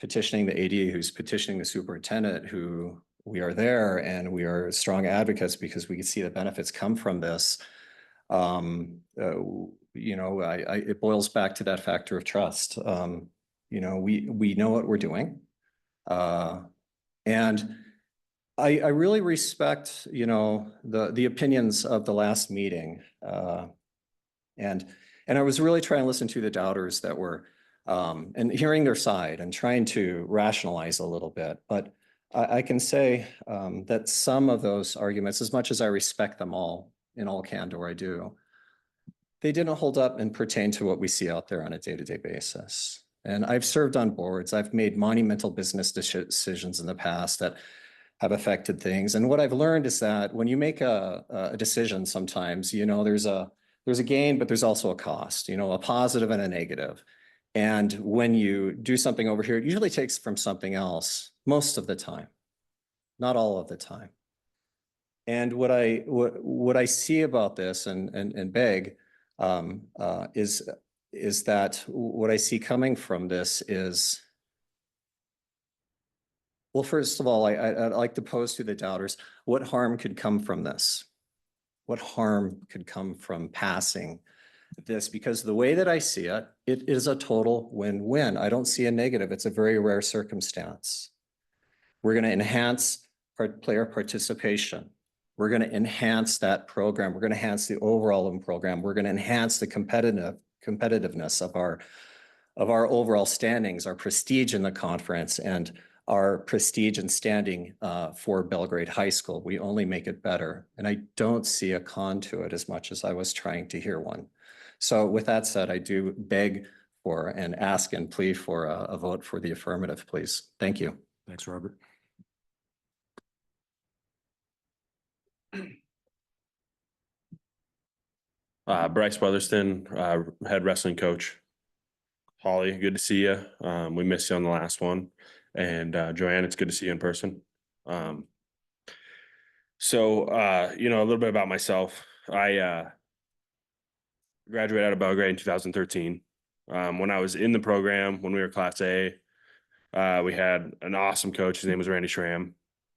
petitioning the AD, who's petitioning the superintendent, who we are there and we are strong advocates because we can see the benefits come from this. You know, it boils back to that factor of trust. You know, we know what we're doing. And I really respect, you know, the opinions of the last meeting. And I was really trying to listen to the doubters that were, and hearing their side and trying to rationalize a little bit. But I can say that some of those arguments, as much as I respect them all, in all candor, I do, they didn't hold up and pertain to what we see out there on a day-to-day basis. And I've served on boards. I've made monumental business decisions in the past that have affected things. And what I've learned is that when you make a decision, sometimes, you know, there's a gain, but there's also a cost, you know, a positive and a negative. And when you do something over here, it usually takes from something else most of the time, not all of the time. And what I see about this and beg is that what I see coming from this is, well, first of all, I'd like to pose to the doubters, what harm could come from this? What harm could come from passing this? Because the way that I see it, it is a total win-win. I don't see a negative. It's a very rare circumstance. We're going to enhance player participation. We're going to enhance that program. We're going to enhance the overall program. We're going to enhance the competitiveness of our overall standings, our prestige in the conference, and our prestige and standing for Belgrade High School. We only make it better. And I don't see a con to it as much as I was trying to hear one. So with that said, I do beg for and ask and plead for a vote for the affirmative, please. Thank you. Thanks, Robert. Bryce Weatherston, head wrestling coach. Holly, good to see you. We missed you on the last one. And Joanne, it's good to see you in person. So, you know, a little bit about myself. I graduated out of Belgrade in 2013. When I was in the program, when we were Class A, we had an awesome coach. His name was Randy Schramm.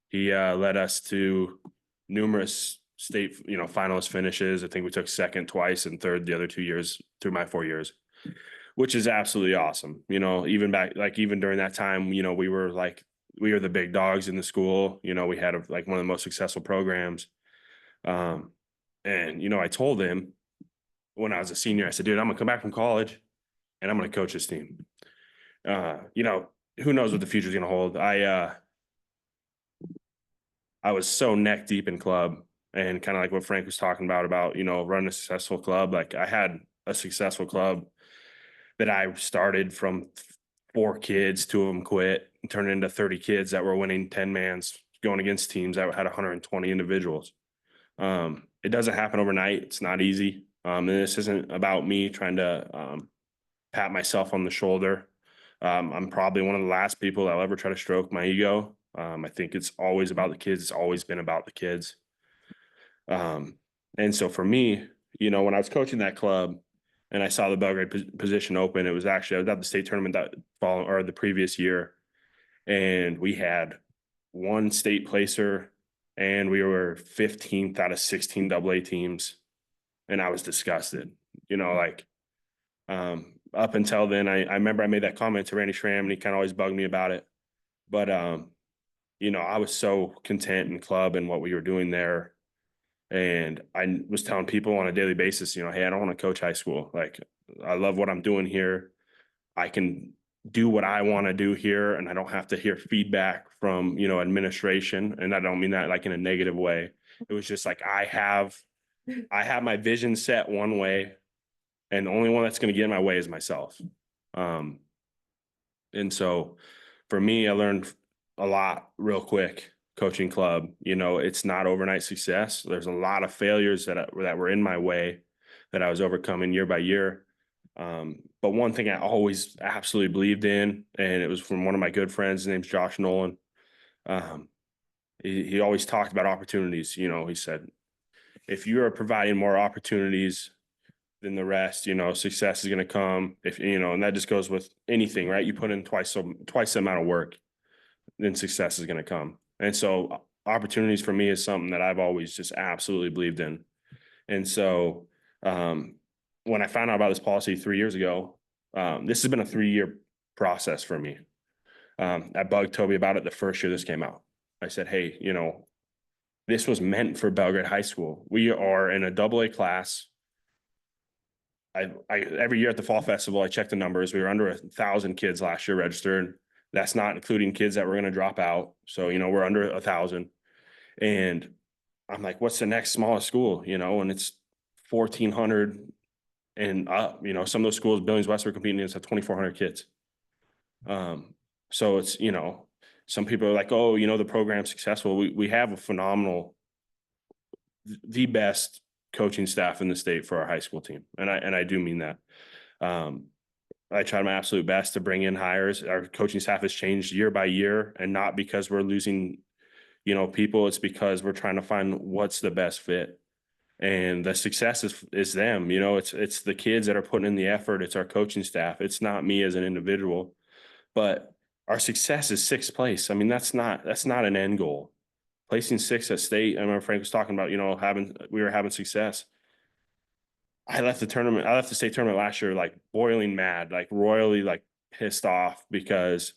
He led us to numerous state, you know, finalist finishes. I think we took second twice and third the other 2 years through my 4 years, which is absolutely awesome. You know, even back, like even during that time, you know, we were the big dogs in the school. You know, we had like one of the most successful programs. And, you know, I told him when I was a senior, I said, dude, I'm gonna come back from college and I'm going to coach this team. You know, who knows what the future is going to hold. I was so neck deep in club, and kind of like what Frank was talking about, you know, running a successful club. Like I had a successful club that I started from 4 kids, 2 of them quit, and turned into 30 kids that were winning 10-man going against teams that had 120 individuals. It doesn't happen overnight. It's not easy. And this isn't about me trying to pat myself on the shoulder. I'm probably one of the last people that'll ever try to stroke my ego. I think it's always about the kids. It's always been about the kids. And so for me, you know, when I was coaching that club and I saw the Belgrade position open, it was actually, I was at the state tournament that following or the previous year. And we had one state placer and we were 15th out of 16 AA teams. And I was disgusted, you know, like, up until then, I remember I made that comment to Randy Schramm and he kind of always bugged me about it. But, you know, I was so content in club and what we were doing there. And I was telling people on a daily basis, you know, hey, I don't want to coach high school. Like, I love what I'm doing here. I can do what I want to do here and I don't have to hear feedback from, you know, administration. And I don't mean that like in a negative way. It was just like, I have my vision set one way and the only one that's going to get in my way is myself. And so for me, I learned a lot real quick coaching club. You know, it's not overnight success. There's a lot of failures that were in my way that I was overcoming year by year. But one thing I always absolutely believed in, and it was from one of my good friends, his name's Josh Nolan. He always talked about opportunities. You know, he said, if you are providing more opportunities than the rest, you know, success is going to come. If, you know, and that just goes with anything, right? You put in twice the amount of work, then success is going to come. And so opportunities for me is something that I've always just absolutely believed in. And so when I found out about this policy 3 years ago, this has been a 3-year process for me. I bugged Toby about it the first year this came out. I said, hey, you know, this was meant for Belgrade High School. We are in a AA class. Every year at the fall festival, I check the numbers. We were under 1,000 kids last year registered. That's not including kids that were going to drop out. So, you know, we're under 1,000. And I'm like, what's the next smallest school? You know, and it's 1,400 and up. You know, some of those schools, Billings West, are competing against 2,400 kids. So it's, you know, some people are like, oh, you know, the program's successful. We have a phenomenal, the best coaching staff in the state for our high school team. And I do mean that. I try my absolute best to bring in hires. Our coaching staff has changed year by year, and not because we're losing, you know, people. It's because we're trying to find what's the best fit. And the success is them. You know, it's the kids that are putting in the effort. It's our coaching staff. It's not me as an individual. But our success is 6th place. I mean, that's not an end goal. Placing 6th at state. I remember Frank was talking about, you know, we were having success. I left the state tournament last year like boiling mad, like royally like pissed off, because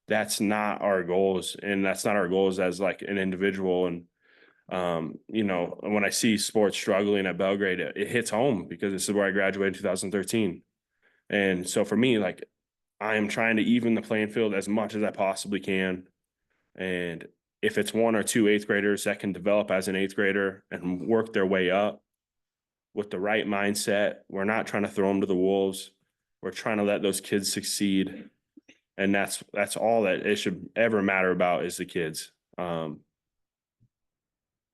that's not our goals, and that's not our goals as like an individual. And you know, when I see sports struggling at Belgrade, it hits home because this is where I graduated in 2013. And so for me, like, I am trying to even the playing field as much as I possibly can. And if it's 1 or 2 8th graders that can develop as an 8th grader and work their way up with the right mindset, we're not trying to throw them to the wolves. We're trying to let those kids succeed. And that's all that it should ever matter about is the kids.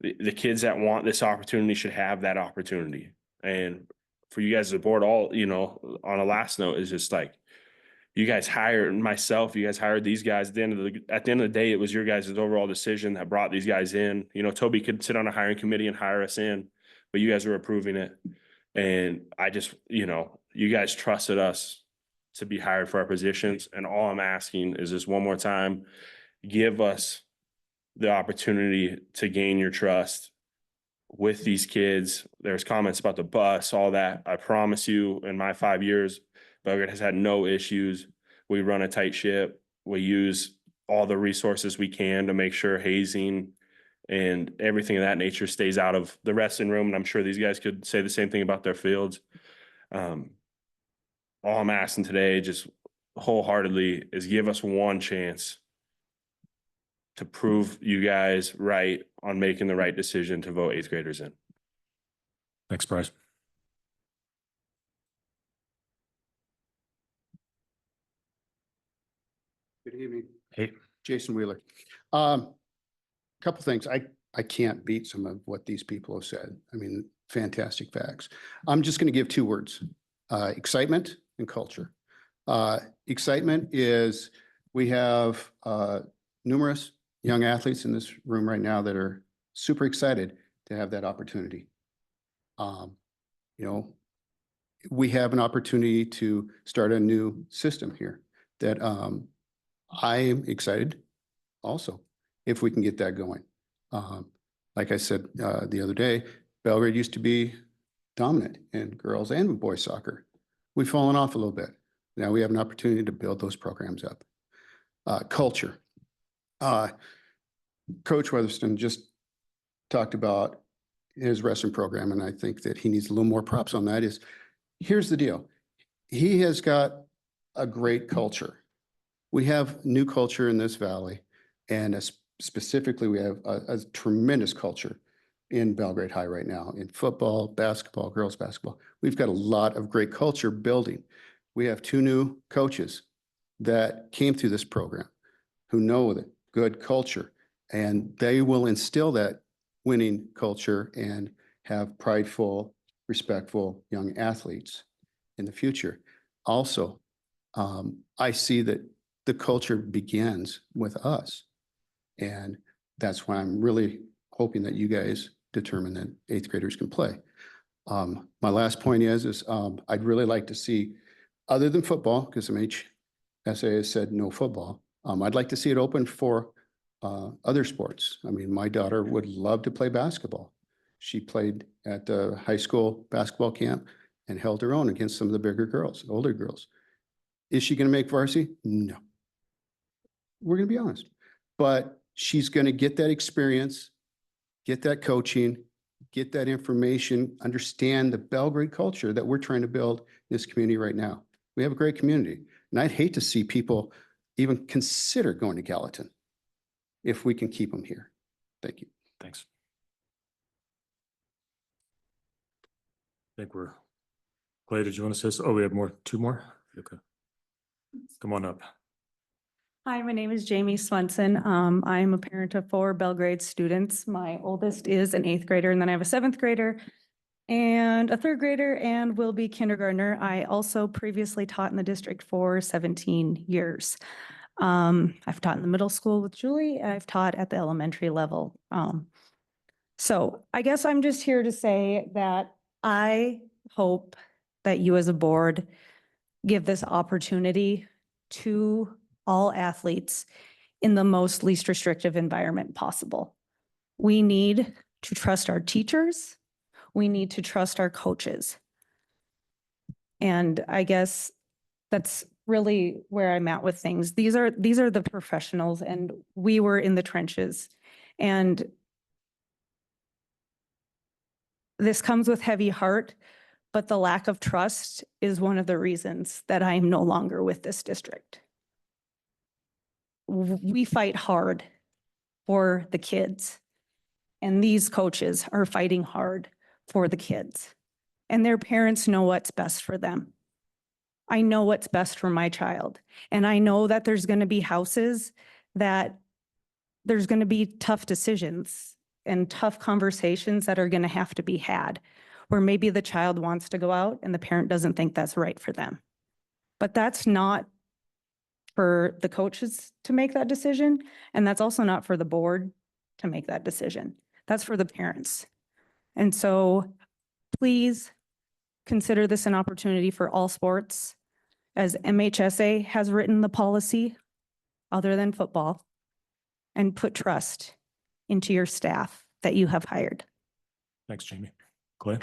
The kids that want this opportunity should have that opportunity. And for you guys as a board, all, you know, on a last note is just like, you guys hired myself, you guys hired these guys. At the end of the day, it was your guys' overall decision that brought these guys in. You know, Toby could sit on a hiring committee and hire us in, but you guys were approving it. And I just, you know, you guys trusted us to be hired for our positions. And all I'm asking is just one more time, give us the opportunity to gain your trust with these kids. There's comments about the bus, all that. I promise you, in my 5 years, Belgrade has had no issues. We run a tight ship. We use all the resources we can to make sure hazing and everything of that nature stays out of the wrestling room. And I'm sure these guys could say the same thing about their fields. All I'm asking today, just wholeheartedly, is give us one chance to prove you guys right on making the right decision to vote 8th graders in. Thanks, Bryce. Good evening. Hey. Jason Wheeler. couple things. I can't beat some of what these people have said. I mean, fantastic facts. I'm just going to give 2 words, excitement and culture. Excitement is we have numerous young athletes in this room right now that are super excited to have that opportunity. You know, we have an opportunity to start a new system here that I am excited also if we can get that going. Like I said the other day, Belgrade used to be dominant in girls and boys soccer. We've fallen off a little bit. Now we have an opportunity to build those programs up. Culture. Coach Weatherston just talked about his wrestling program, and I think that he needs a little more props on that. Here's the deal. He has got a great culture. We have new culture in this valley, and specifically we have a tremendous culture in Belgrade High right now in football, basketball, girls basketball. We've got a lot of great culture building. We have 2 new coaches that came through this program who know the good culture, and they will instill that winning culture and have prideful, respectful young athletes in the future. Also, I see that the culture begins with us. And that's why I'm really hoping that you guys determine that 8th graders can play. My last point is I'd really like to see, other than football, because MHSA has said no football, I'd like to see it open for other sports. I mean, my daughter would love to play basketball. She played at the high school basketball camp and held her own against some of the bigger girls, older girls. Is she going to make varsity? No. We're going to be honest. But she's going to get that experience, get that coaching, get that information, understand the Belgrade culture that we're trying to build in this community right now. We have a great community. And I'd hate to see people even consider going to Gallatin if we can keep them here. Thank you. Thanks. I think we're, Clay, did you want to say, we have more, 2 more? Okay. Come on up. Hi, my name is Jamie Swenson. I'm a parent of 4 Belgrade students. My oldest is an 8th grader, and then I have a 7th grader and a 3rd grader and will be kindergartner. I also previously taught in the district for 17 years. I've taught in the middle school with Julie. I've taught at the elementary level. So I guess I'm just here to say that I hope that you as a board give this opportunity to all athletes in the most least restrictive environment possible. We need to trust our teachers. We need to trust our coaches. And I guess that's really where I'm at with things. These are the professionals, and we were in the trenches. And this comes with heavy heart, but the lack of trust is one of the reasons that I'm no longer with this district. We fight hard for the kids, and these coaches are fighting hard for the kids, and their parents know what's best for them. I know what's best for my child, and I know that there's going to be houses that there's going to be tough decisions and tough conversations that are going to have to be had, where maybe the child wants to go out and the parent doesn't think that's right for them. But that's not for the coaches to make that decision, and that's also not for the board to make that decision. That's for the parents. And so please consider this an opportunity for all sports, as MHSA has written the policy other than football, and put trust into your staff that you have hired. Thanks, Jamie. Clay?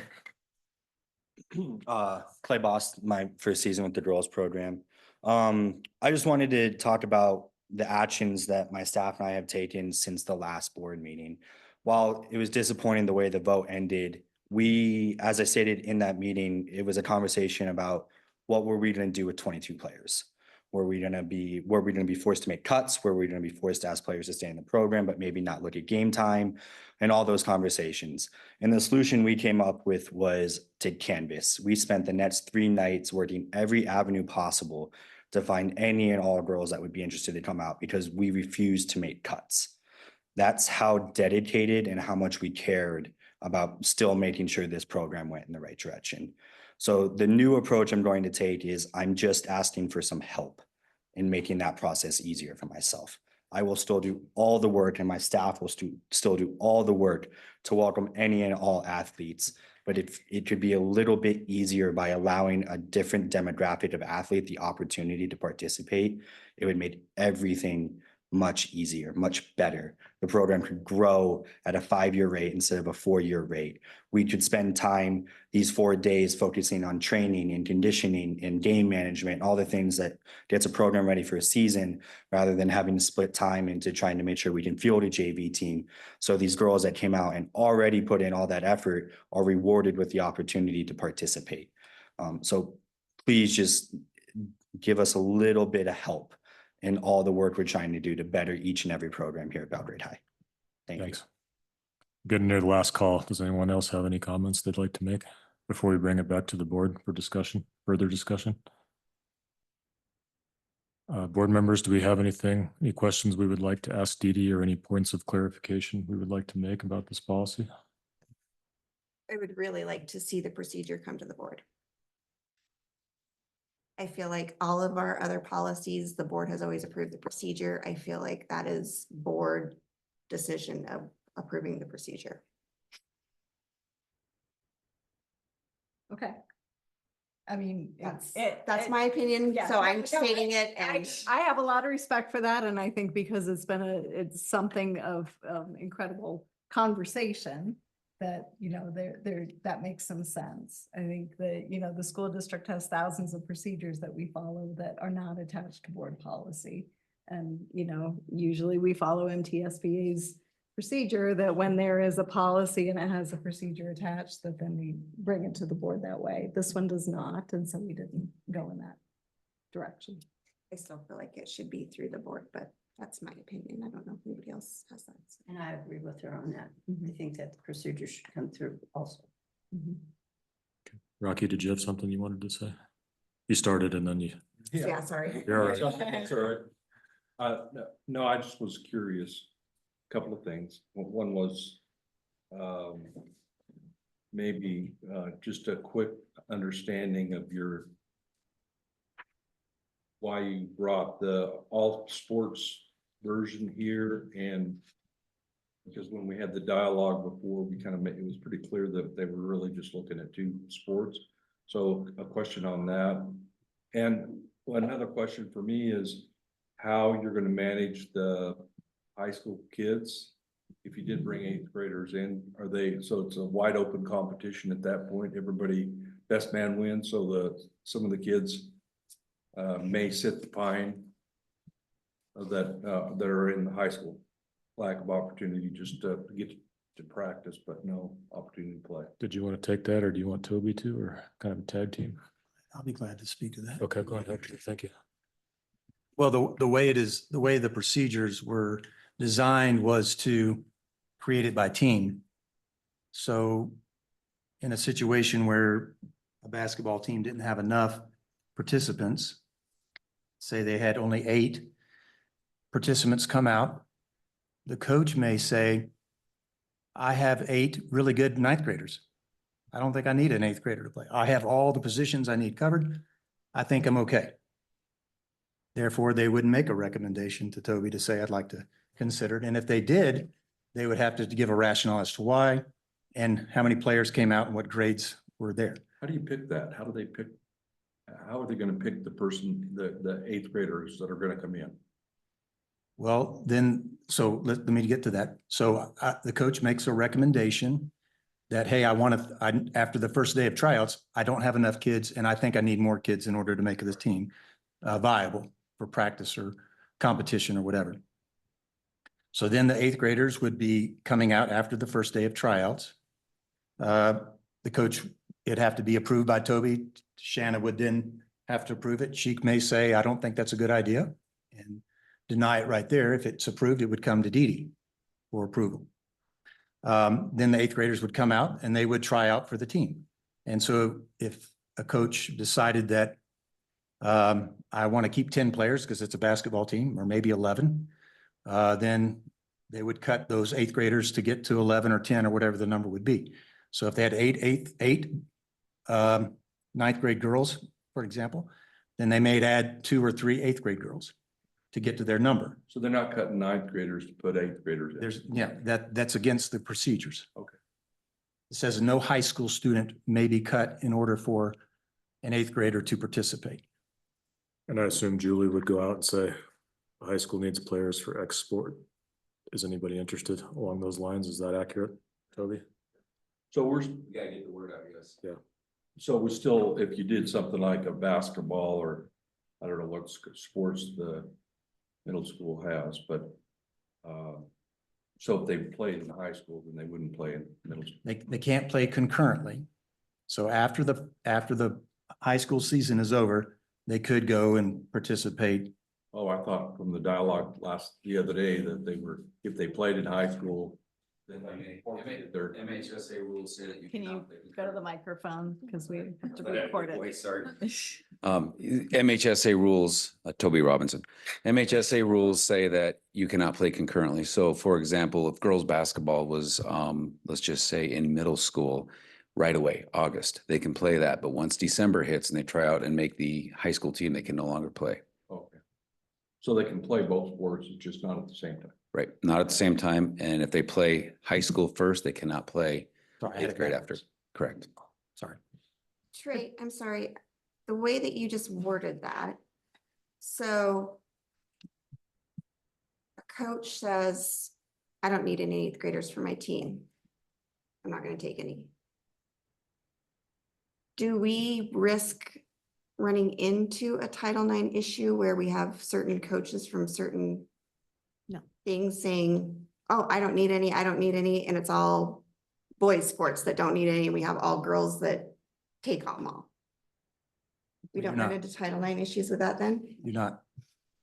Clay Boss, my first season with the girls program. I just wanted to talk about the actions that my staff and I have taken since the last board meeting. While it was disappointing the way the vote ended, we, as I stated in that meeting, it was a conversation about what were we going to do with 22 players? Were we going to be forced to make cuts? Were we going to be forced to ask players to stay in the program, but maybe not look at game time, and all those conversations? And the solution we came up with was to canvas. We spent the next 3 nights working every avenue possible to find any and all girls that would be interested to come out, because we refused to make cuts. That's how dedicated and how much we cared about still making sure this program went in the right direction. So the new approach I'm going to take is I'm just asking for some help in making that process easier for myself. I will still do all the work and my staff will still do all the work to welcome any and all athletes. But if it could be a little bit easier by allowing a different demographic of athlete the opportunity to participate, it would make everything much easier, much better. The program could grow at a 5-year rate instead of a 4-year rate. We could spend time these 4 days focusing on training and conditioning and game management, all the things that gets a program ready for a season, rather than having to split time into trying to make sure we can field a JV team. So these girls that came out and already put in all that effort are rewarded with the opportunity to participate. So please just give us a little bit of help in all the work we're trying to do to better each and every program here at Belgrade High. Thanks. Getting near the last call. Does anyone else have any comments they'd like to make before we bring it back to the board for discussion, further discussion? Board members, do we have any questions we would like to ask Dee Dee or any points of clarification we would like to make about this policy? I would really like to see the procedure come to the board. I feel like all of our other policies, the board has always approved the procedure. I feel like that is board decision of approving the procedure. Okay. I mean, That's my opinion, so I'm stating it, and I have a lot of respect for that, and I think because it's something of incredible conversation that, that makes some sense. I think that, the school district has thousands of procedures that we follow that are not attached to board policy. And, usually we follow MTSBA's procedure that when there is a policy and it has a procedure attached, that then we bring it to the board that way. This one does not, and so we didn't go in that direction. I still feel like it should be through the board, but that's my opinion. I don't know if anybody else has that. And I agree with her on that. I think that the procedure should come through also. Rocky, did you have something you wanted to say? You started and then you. Yeah, sorry. You're all right. That's all right. No, I just was curious. Couple of things. One was maybe just a quick understanding of why you brought the all sports version here, and because when we had the dialogue before, we kind of made it was pretty clear that they were really just looking at 2 sports. So a question on that. And another question for me is how you're going to manage the high school kids. If you did bring 8th graders in, so it's a wide open competition at that point, everybody, best man wins, so some of the kids may sit the pine that are in the high school, lack of opportunity just to get to practice, but no opportunity to play. Did you want to take that, or do you want Toby to, or kind of a tag team? I'll be glad to speak to that. Okay, go ahead. Thank you. Well, the way the procedures were designed was to create it by team. So in a situation where a basketball team didn't have enough participants, say they had only 8 participants come out, the coach may say, I have 8 really good 9th graders. I don't think I need an 8th grader to play. I have all the positions I need covered. I think I'm okay. Therefore, they wouldn't make a recommendation to Toby to say, I'd like to consider it. And if they did, they would have to give a rationale as to why and how many players came out and what grades were there. How do you pick that? How are they going to pick the person, the 8th graders that are going to come in? Well, then, so let me get to that. So the coach makes a recommendation that, hey, after the first day of tryouts, I don't have enough kids and I think I need more kids in order to make this team viable for practice or competition or whatever. So then the 8th graders would be coming out after the first day of tryouts. The coach, it'd have to be approved by Toby. Shanna would then have to approve it. She may say, I don't think that's a good idea, and deny it right there. If it's approved, it would come to Dee Dee for approval. Then the 8th graders would come out and they would try out for the team. And so if a coach decided that I want to keep 10 players because it's a basketball team, or maybe 11, then they would cut those eighth graders to get to 11 or 10 or whatever the number would be. So if they had eight ninth grade girls, for example, then they may add 2 or 3 eighth grade girls to get to their number. So they're not cutting ninth graders to put eighth graders in. There's, yeah, that's against the procedures. Okay. It says no high school student may be cut in order for an eighth grader to participate. And I assume Julie would go out and say, the high school needs players for X sport. Is anybody interested along those lines? Is that accurate, Toby? So we're, You gotta get the word out, yes. Yeah. so we still, if you did something like a basketball or I don't know what sports the middle school has, but so if they played in high school, then they wouldn't play in middle school. They can't play concurrently. So after the high school season is over, they could go and participate. Oh, I thought from the dialogue the other day that they were, if they played in high school, then they forfeited their. MHSA rules say that you. Can you go to the microphone? Because we have to record it. MHSA rules, Toby Robinson, MHSA rules say that you cannot play concurrently. So for example, if girls basketball was, let's just say in middle school, right away, August, they can play that. But once December hits and they try out and make the high school team, they can no longer play. Okay. So they can play both sports, it's just not at the same time. Right, not at the same time. And if they play high school first, they cannot play Sorry, I had eighth it grade after. backwards. Correct. Sorry. Trey, I'm sorry, the way that you just worded that. So a coach says, I don't need any eighth graders for my team. I'm not gonna take any. Do we risk running into a Title IX issue where we have certain coaches from certain things saying, oh, I don't need any, and it's all boys sports that don't need any, and we have all girls that take them all? We You're don't run not. into Title IX issues with that then? You're not.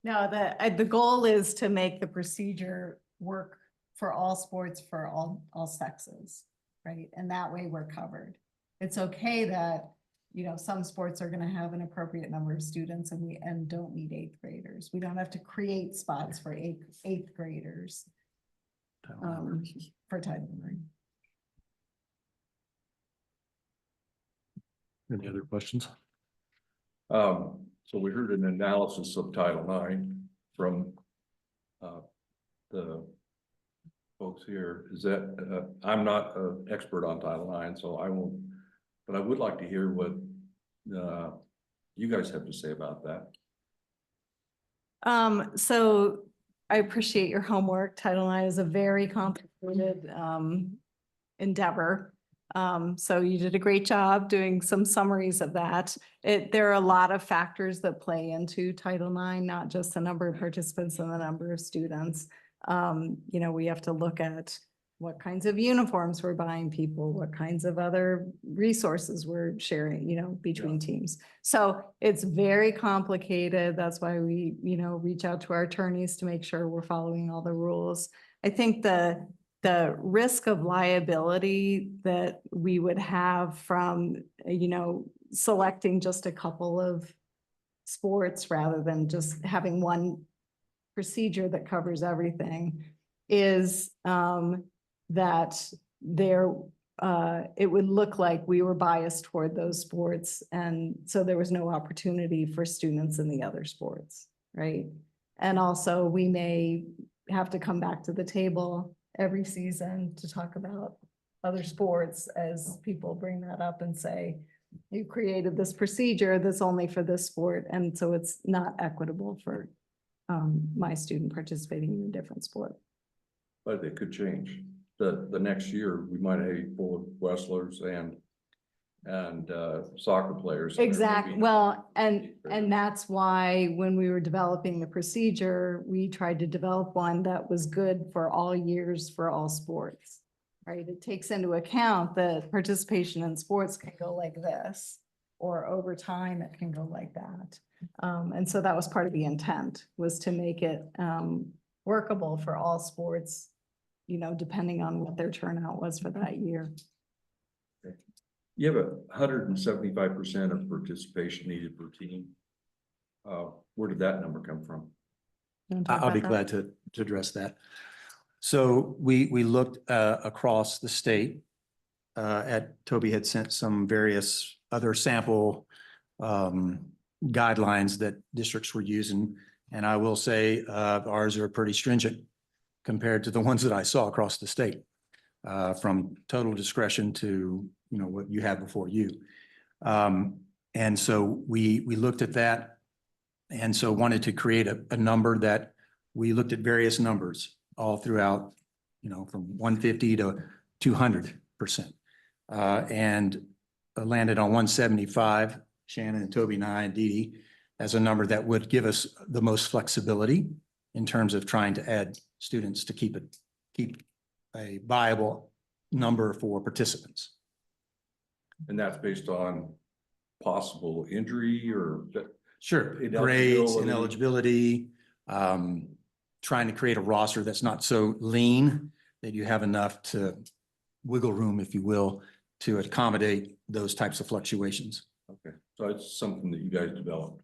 No, the goal is to make the procedure work for all sports, for all sexes, right? And that way we're covered. It's okay that, you know, some sports are gonna have an appropriate number of students and don't need eighth graders. We don't have to create spots for eighth graders for Title IX. Any other questions? So we heard an analysis of Title IX from the folks here. Is that, I'm not an expert on Title IX, so I won't, but I would like to hear what you guys have to say about that. So I appreciate your homework. Title IX is a very complicated endeavor. So you did a great job doing some summaries of that. There are a lot of factors that play into Title IX, not just the number of participants and the number of students. You know, we have to look at what kinds of uniforms we're buying people, what kinds of other resources we're sharing, you know, between teams. So it's very complicated. That's why we, you know, reach out to our attorneys to make sure we're following all the rules. I think the risk of liability that we would have from, you know, selecting just a couple of sports rather than just having one procedure that covers everything is that it would look like we were biased toward those sports. And so there was no opportunity for students in the other sports, right? And also we may have to come back to the table every season to talk about other sports as people bring that up and say, you created this procedure that's only for this sport. And so it's not equitable for my student participating in a different sport. But it could change. The next year, we might have full of wrestlers and soccer players. Exactly. Well, and that's why when we were developing the procedure, we tried to develop one that was good for all years, for all sports, right? It takes into account that participation in sports can go like this, or over time it can go like that. And so that was part of the intent, was to make it workable for all sports, you know, depending on what their turnout was for that year. You have 175% of participation needed per team. Where did that number come from? I'll be glad to address that. So we looked across the state. Toby had sent some various other sample guidelines that districts were using. And I will say ours are pretty stringent compared to the ones that I saw across the state, from total discretion to, what you have before you. And so we looked at that, and so wanted to create a number that we looked at various numbers all throughout, from 150 to 200%. And landed on 175, Shannon and Toby and I and Dee Dee, as a number that would give us the most flexibility in terms of trying to add students to keep a viable number for participants. And that's based on possible injury or? Sure, grades, ineligibility, trying to create a roster that's not so lean that you have enough to wiggle room, if you will, to accommodate those types of fluctuations. Okay, so it's something that you guys developed.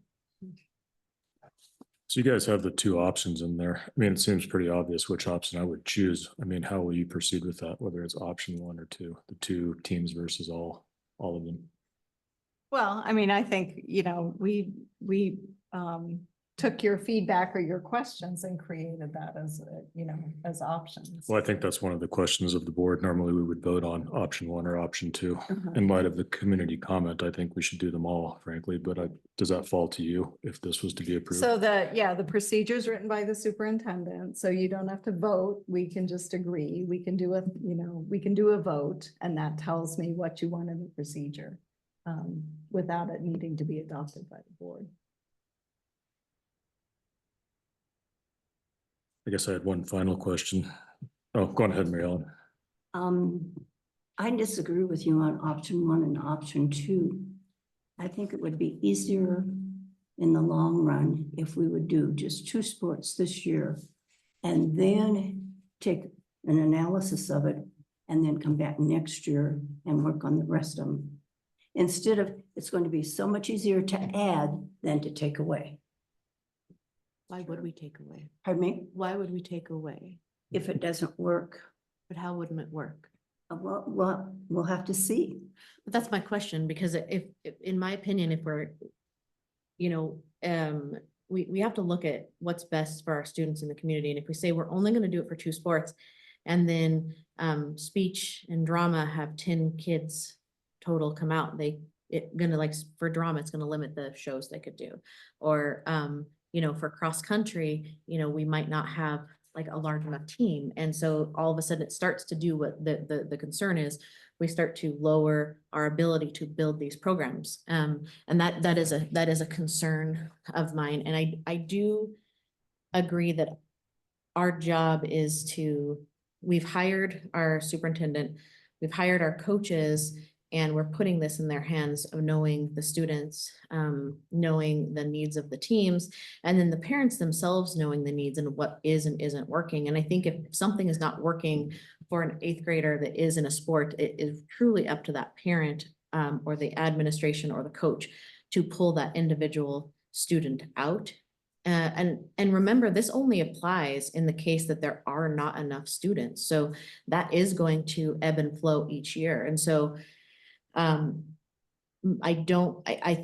So you guys have the two options in there. I mean, it seems pretty obvious which option I would choose. I mean, how will you proceed with that, whether it's option 1 or 2, the 2 teams versus all of them? Well, I mean, I think, we took your feedback or your questions and created that as, as options. Well, I think that's one of the questions of the board. Normally, we would vote on option 1 or option 2. In light of the community comment, I think we should do them all, frankly, but does that fall to you if this was to be approved? So the procedure is written by the superintendent, so you don't have to vote. We can just agree. We can do a vote, and that tells me what you want in the procedure, without it needing to be adopted by the board. I guess I had one final question. Oh, go on ahead, Mary Ellen. I disagree with you on option 1 and option 2. I think it would be easier in the long run if we would do just 2 sports this year and then take an analysis of it and then come back next year and work on the rest of them. Instead of, it's going to be so much easier to add than to take away. Why would we take away? Pardon me? Why would we take away? If it doesn't work. But how wouldn't it work? Well, we'll have to see. But that's my question, because if in my opinion, if we're, we have to look at what's best for our students in the community. And if we say we're only going to do it for 2 sports, and then speech and drama have 10 kids total come out, for drama, it's gonna limit the shows they could do. Or for cross country, we might not have like a large enough team. And so all of a sudden it starts to do what the concern is. We start to lower our ability to build these programs. And that is a concern of mine. And I do agree that our job is we've hired our superintendent, we've hired our coaches, and we're putting this in their hands of knowing the students, knowing the needs of the teams, and then the parents themselves knowing the needs and what is and isn't working. And I think if something is not working for an 8th grader that is in a sport, it is truly up to that parent or the administration or the coach to pull that individual student out. And remember, this only applies in the case that there are not enough students. So that is going to ebb and flow each year. And so I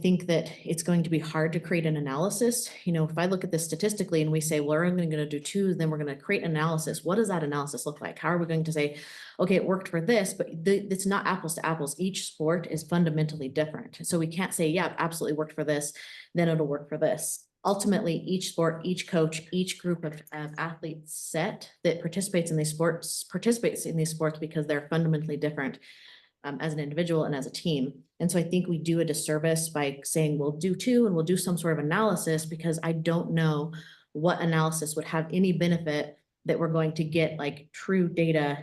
think that it's going to be hard to create an analysis. If I look at this statistically and we say, well, we're only going to do 2, then we're going to create an analysis. What does that analysis look like? How are we going to say, okay, it worked for this, but it's not apples to apples. Each sport is fundamentally different. So we can't say, yeah, absolutely worked for this, then it'll work for this. Ultimately, each sport, each coach, each group of athletes set that participates in these sports because they're fundamentally different as an individual and as a team. And so I think we do a disservice by saying we'll do 2 and we'll do some sort of analysis, because I don't know what analysis would have any benefit that we're going to get like true data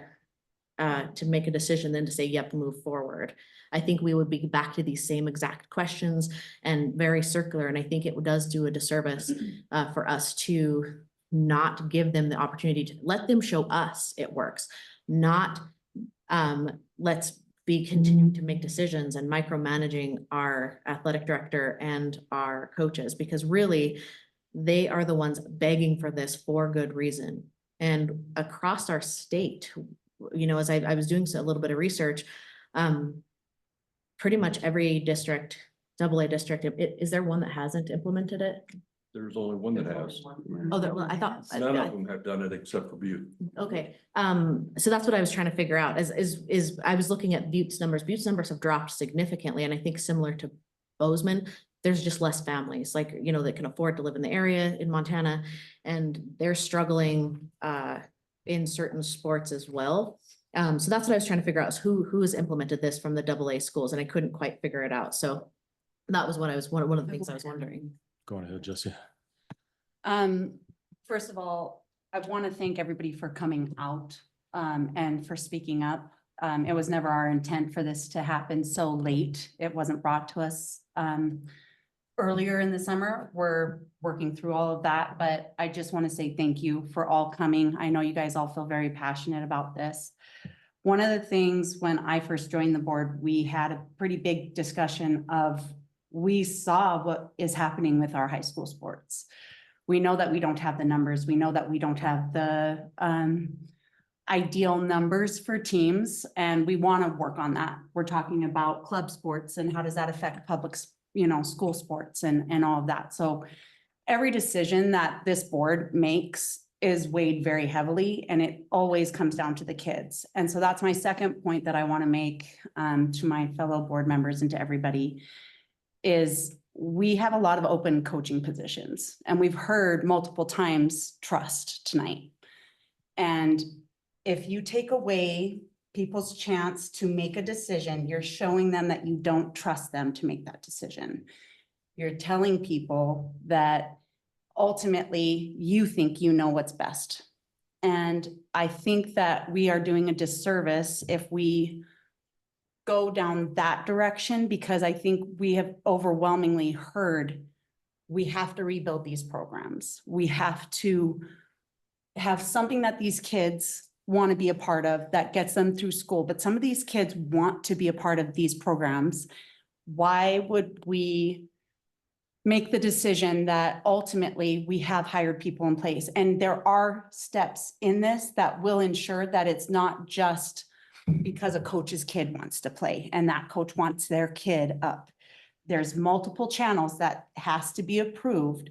to make a decision, then to say, yep, move forward. I think we would be back to these same exact questions and very circular. And I think it does do a disservice for us to not give them the opportunity to let them show us it works, not let's be continuing to make decisions and micromanaging our athletic director and our coaches, because really they are the ones begging for this for good reason. And across our state, you know, as I was doing a little bit of research, pretty much every district, AA district, is there one that hasn't implemented it? There's only one that has. Oh, well, I thought. None of them have done it except for Butte. Okay, so that's what I was trying to figure out, is I was looking at Butte's numbers. Butte's numbers have dropped significantly, and I think similar to Bozeman, there's just less families, like, you know, that can afford to live in the area in Montana, and they're struggling in certain sports as well. So that's what I was trying to figure out, is who has implemented this from the AA schools, and I couldn't quite figure it out. So that was what I was, one of the things I was wondering. Go on ahead, Jesse. First of all, I want to thank everybody for coming out and for speaking up. It was never our intent for this to happen so late. It wasn't brought to us earlier in the summer. We're working through all of that, but I just want to say thank you for all coming. I know you guys all feel very passionate about this. One of the things when I first joined the board, we had a pretty big discussion of, we saw what is happening with our high school sports. We know that we don't have the numbers. We know that we don't have the ideal numbers for teams, and we want to work on that. We're talking about club sports and how does that affect public, you know, school sports and all of that. So every decision that this board makes is weighed very heavily, and it always comes down to the kids. And so that's my second point that I want to make to my fellow board members and to everybody, is we have a lot of open coaching positions, and we've heard multiple times trust tonight. And if you take away people's chance to make a decision, you're showing them that you don't trust them to make that decision. You're telling people that ultimately you think you know what's best. And I think that we are doing a disservice if we go down that direction, because I think we have overwhelmingly heard we have to rebuild these programs. We have to have something that these kids want to be a part of that gets them through school. But some of these kids want to be a part of these programs. Why would we make the decision that ultimately we have hired people in place? And there are steps in this that will ensure that it's not just because a coach's kid wants to play and that coach wants their kid up. There's multiple channels that has to be approved.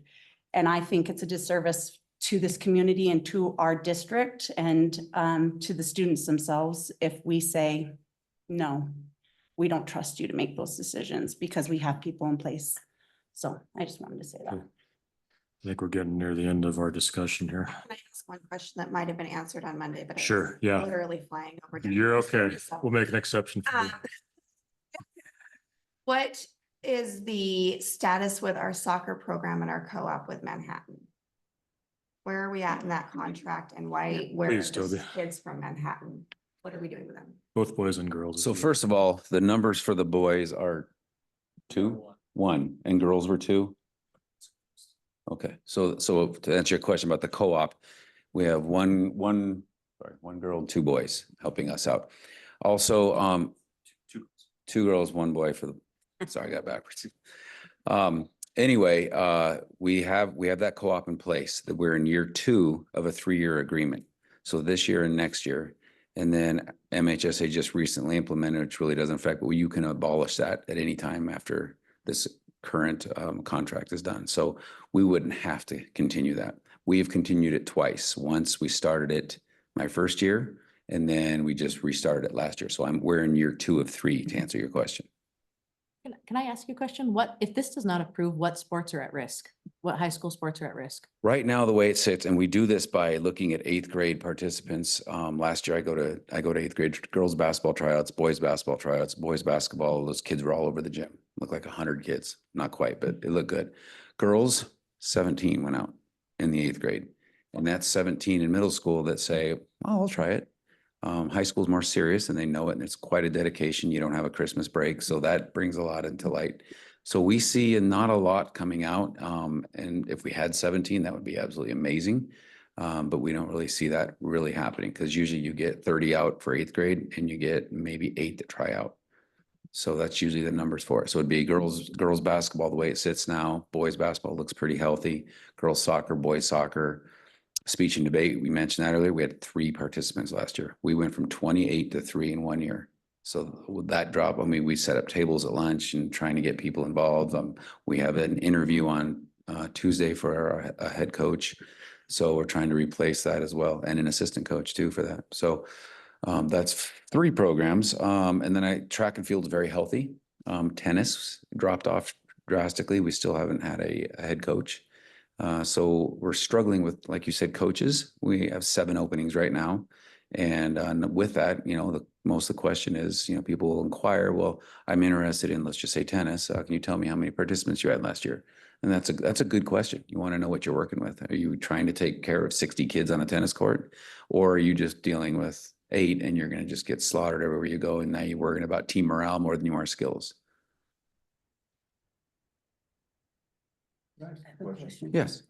And I think it's a disservice to this community and to our district and to the students themselves if we say, no, we don't trust you to make those decisions because we have people in place. So I just wanted to say that. I think we're getting near the end of our discussion here. Can I ask one question that might have been answered on Monday, but Sure, yeah. literally flying over. You're okay. We'll make an exception for you. What is the status with our soccer program and our co-op with Manhattan? Where are we at in that contract, and where are Please, the Toby. kids from Manhattan? What are we doing with them? Both boys and girls. So first of all, the numbers for the boys are 2, 1, and girls were 2. Okay, so to answer your question about the co-op, we have one girl and 2 boys helping us out. Also, 2 girls, 1 boy for the, sorry, I got backwards. Anyway, we have that co-op in place, that we're in year 2 of a 3-year agreement. So this year and next year. And then MHSA just recently implemented, which really doesn't affect, but you can abolish that at any time after this current contract is done. So we wouldn't have to continue that. We have continued it twice. Once we started it my first year, and then we just restarted it last year. So we're in year 2 of 3 to answer your question. Can I ask you a question? What, if this does not approve, what sports are at risk? What high school sports are at risk? Right now, the way it sits, and we do this by looking at 8th grade participants. Last year, I go to 8th grade girls basketball tryouts, boys basketball tryouts, boys basketball. Those kids were all over the gym. Looked like 100 kids, not quite, but it looked good. Girls, 17 went out in the 8th grade, and that's 17 in middle school that say, "Oh, I'll try it." High school is more serious, and they know it, and it's quite a dedication. You don't have a Christmas break, so that brings a lot into light. So we see not a lot coming out, and if we had 17, that would be absolutely amazing. But we don't really see that really happening, because usually you get 30 out for 8th grade, and you get maybe 8 that try out. So that's usually the numbers for it. So it'd be girls basketball the way it sits now. Boys basketball looks pretty healthy. Girls soccer, boys soccer. Speech and debate, we mentioned that earlier. We had 3 participants last year. We went from 28 to 3 in 1 year. So with that drop, I mean, we set up tables at lunch and trying to get people involved. We have an interview on Tuesday for our head coach. So we're trying to replace that as well, and an assistant coach too for that. So that's 3 programs. And then track and field is very healthy. Tennis dropped off drastically. We still haven't had a head coach. So we're struggling with, like you said, coaches. We have 7 openings right now. And with that, most of the question is, people will inquire, well, I'm interested in, let's just say tennis. Can you tell me how many participants you had last year? And that's a good question. You want to know what you're working with. Are you trying to take care of 60 kids on a tennis court? Or are you just dealing with 8 and you're going to just get slaughtered everywhere you go? And now you're worrying about team morale more than you are skills. Yes.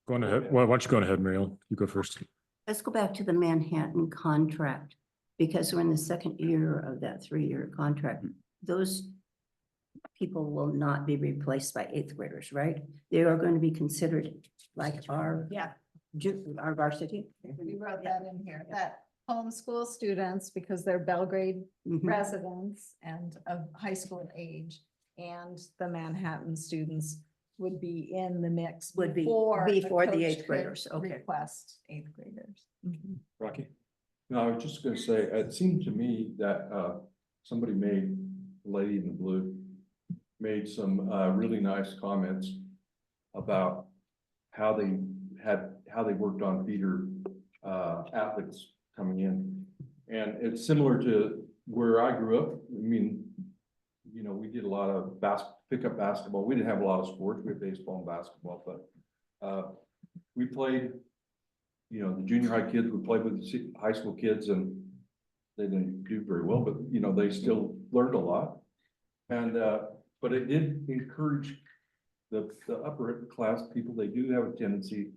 Going ahead. Well, why don't you go ahead, Mariel? You go first. Let's go back to the Manhattan contract, because we're in the second year of that 3-year contract. Those people will not be replaced by 8th graders, right? They are going to be considered like our varsity. We wrote that in here, that homeschool students, because they're Belgrade residents and of high school age, and the Manhattan students would be in the mix. Would be before the coach 8th could graders, okay. Request 8th graders. Rocky? No, I was just gonna say, it seemed to me that somebody made, lady in the blue, made some really nice comments about how they worked on feeder athletes coming in. And it's similar to where I grew up. I mean, we did a lot of pickup basketball. We didn't have a lot of sports. We had baseball and basketball, but we played, the junior high kids would play with the high school kids, and they didn't do very well, but they still learned a lot. And but it did encourage the upper class people. They do have a tendency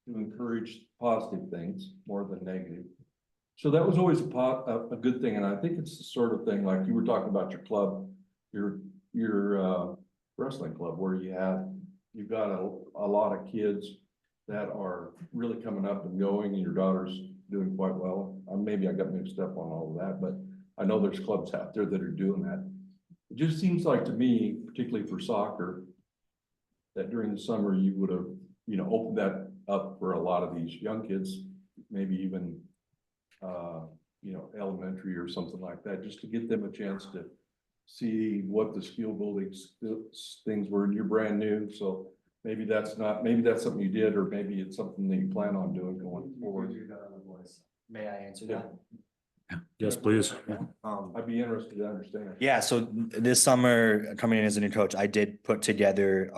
to encourage positive things more than negative. So that was always a good thing. And I think it's the sort of thing, like you were talking about your club, your wrestling club, where you've got a lot of kids that are really coming up and going, and your daughter's doing quite well. Maybe I got mixed up on all of that, but I know there's clubs out there that are doing that. It just seems like to me, particularly for soccer, that during the summer you would have, opened that up for a lot of these young kids, maybe even, elementary or something like that, just to get them a chance to see what the skill building things were. And you're brand new, so maybe that's something you did, or maybe it's something that you plan on doing going forward. May I answer that? Yes, please. I'd be interested to understand. Yeah, so this summer, coming in as a new coach, I did put together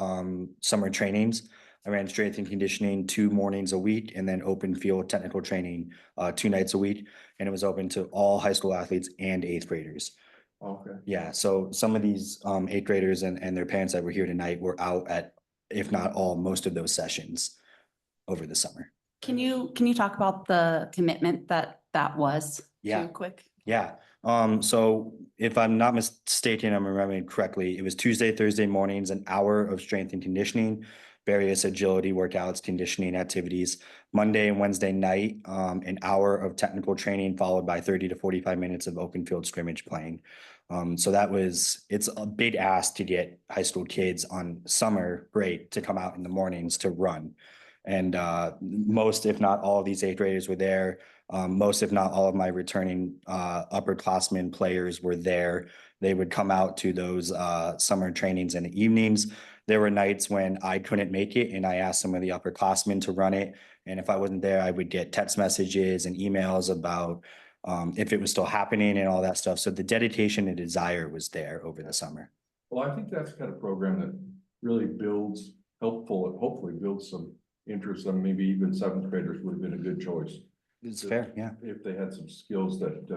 summer trainings. I ran strength and conditioning 2 mornings a week, and then open field technical training 2 nights a week. And it was open to all high school athletes and 8th graders. Okay. Yeah, so some of these 8th graders and their parents that were here tonight were out at, if not all, most of those sessions over the summer. Can you talk about the commitment that was? Yeah. Too quick? Yeah, so if I'm not mistaken, I'm remembering correctly, it was Tuesday, Thursday mornings, an hour of strength and conditioning, various agility workouts, conditioning activities. Monday and Wednesday night, an hour of technical training followed by 30 to 45 minutes of open field scrimmage playing. So it's a big ask to get high school kids on summer break to come out in the mornings to run. And most, if not all of these 8th graders were there. Most, if not all of my returning upperclassmen players were there. They would come out to those summer trainings in the evenings. There were nights when I couldn't make it, and I asked some of the upperclassmen to run it. And if I wasn't there, I would get text messages and emails about if it was still happening and all that stuff. So the dedication and desire was there over the summer. Well, I think that's the kind of program that really hopefully builds some interest. And maybe even 7th graders would have been a good choice. It's fair, yeah. If they had some skills that,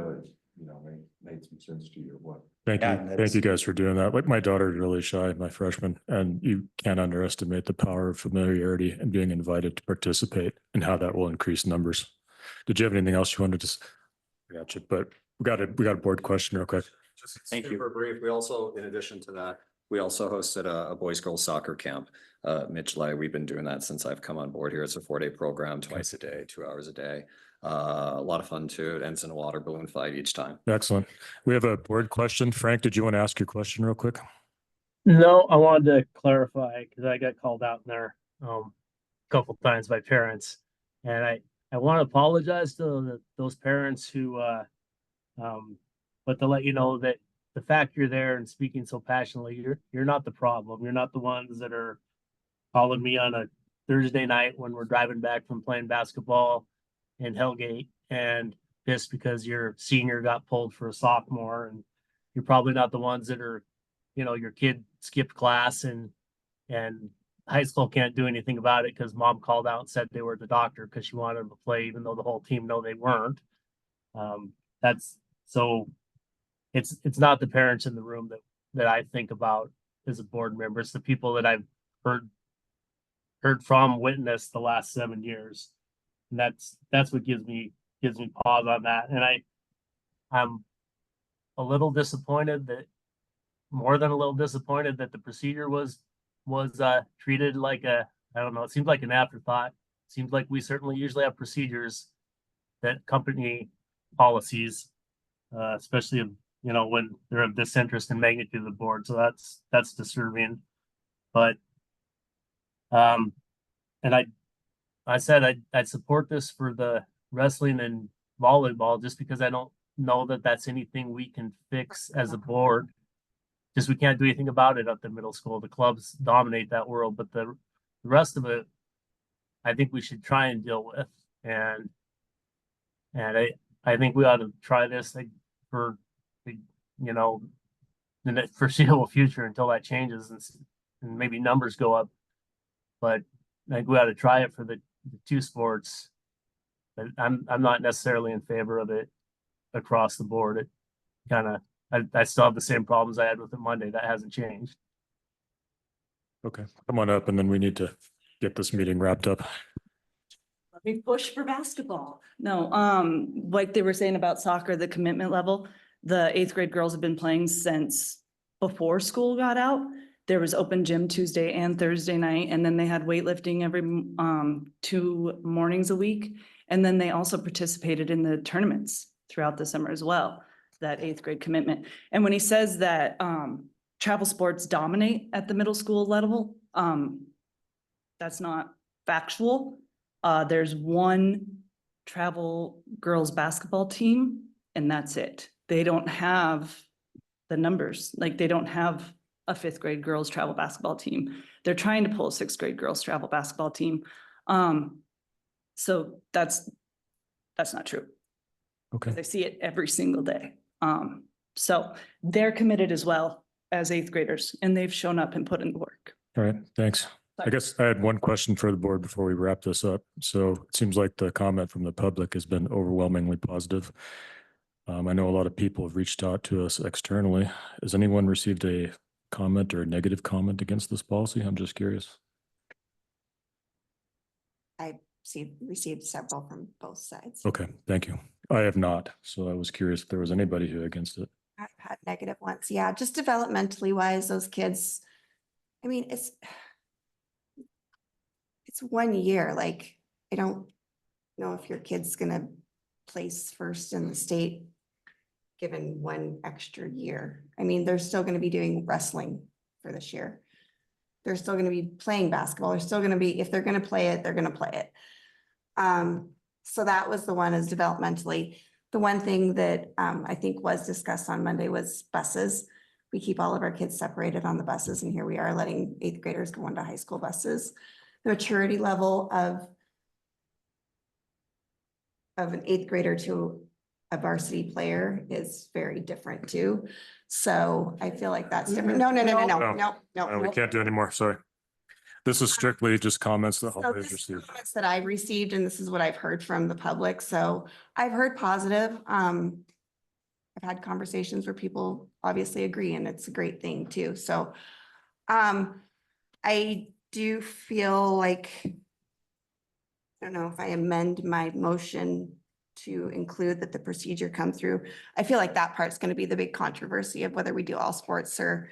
made some sense to you or what. Thank Yeah, you. that Thank is- you guys for doing that. Like, my daughter's really shy, my freshman, and you can't underestimate the power of familiarity and being invited to participate and how that will increase numbers. Did you have anything else you wanted to? Gotcha, but we got a board question real quick. Just super brief. We also, in addition to that, We also hosted a boys-girls soccer camp, mid-July. We've been doing that since I've come on board here. It's a 4-day program, twice a day, 2 hours a day. A lot of fun too. It ends in a water balloon fight each time. Excellent. We have a board question. Frank, did you want to ask your question real quick? No, I wanted to clarify because I got called out in there a couple times by parents, and I want to apologize to those parents who but to let you know that the fact you're there and speaking so passionately, you're not the problem. You're not the ones that are calling me on a Thursday night when we're driving back from playing basketball in Hellgate and pissed because your senior got pulled for a sophomore, and you're probably not the ones that are, your kid skipped class and high school can't do anything about it because mom called out and said they were at the doctor because she wanted them to play, even though the whole team know they weren't. That's so it's not the parents in the room that I think about as a board member. It's the people that I've heard from, witnessed the last 7 years. And that's what gives me pause on that. And I'm a little disappointed more than a little disappointed that the procedure was treated like I don't know, it seems like an afterthought. It seems like we certainly usually have procedures that accompany policies, especially when they're of this interest and magnitude of the board. So that's disturbing. But and I said I'd support this for the wrestling and volleyball just because I don't know that that's anything we can fix as a board. Just we can't do anything about it at the middle school. The clubs dominate that world, but the rest of it, I think we should try and deal with. And I think we ought to try this for the foreseeable future until that changes and maybe numbers go up. But I think we ought to try it for the two sports. But I'm not necessarily in favor of it across the board. It kind of I still have the same problems I had with it Monday. That hasn't changed. Okay, come on up and then we need to get this meeting wrapped up. Let me push for basketball. No, like they were saying about soccer, the commitment level, the 8th grade girls have been playing since before school got out. There was open gym Tuesday and Thursday night, and then they had weightlifting every 2 mornings a week. And then they also participated in the tournaments throughout the summer as well, that 8th grade commitment. And when he says that travel sports dominate at the middle school level, that's not factual. There's one travel girls basketball team, and that's it. They don't have the numbers. Like they don't have a 5th grade girls travel basketball team. They're trying to pull a 6th grade girls travel basketball team. So that's not true. Okay. I see it every single day. So they're committed as well as 8th graders, and they've shown up and put in the work. All right, thanks. I guess I had one question for the board before we wrap this up. So it seems like the comment from the public has been overwhelmingly positive. I know a lot of people have reached out to us externally. Has anyone received a comment or a negative comment against this policy? I'm just curious. I received several from both sides. Okay, thank you. I have not. So I was curious if there was anybody who against it. I've had negative ones. Yeah, just developmentally wise, those kids, I mean, it's 1 year. Like, I don't know if your kid's gonna place first in the state given 1 extra year. I mean, they're still gonna be doing wrestling for this year. They're still gonna be playing basketball. They're still gonna be, if they're gonna play it, they're gonna play it. So that was the one, is developmentally. The one thing that I think was discussed on Monday was buses. We keep all of our kids separated on the buses, and here we are letting 8th graders go into high school buses. The maturity level of an 8th grader to a varsity player is very different too. So I feel like that's different. No. We can't do anymore. Sorry. This is strictly just comments that So I've this is received. comments that I've received, and this is what I've heard from the public. So I've heard positive. I've had conversations where people obviously agree, and it's a great thing too. So I do feel like, I don't know if I amend my motion to include that the procedure come through. I feel like that part's going to be the big controversy of whether we do all sports or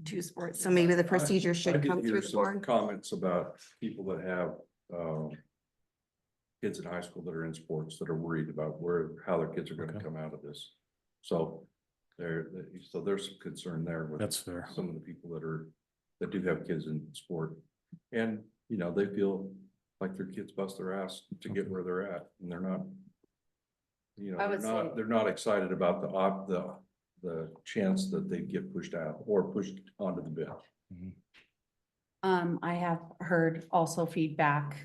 two sports, so maybe the procedure I should did come hear through the some board. Comments about people that have, kids in high school that are in sports that are worried about how their kids are gonna Okay. come out of this. So there's some concern there with. That's fair. Some of the people that do have kids in sport. And, you know, they feel like their kids bust their ass to get where they're at, and they're not. You I know, would say- they're not excited about the chance that they get pushed out or pushed onto the bench. I have heard also feedback,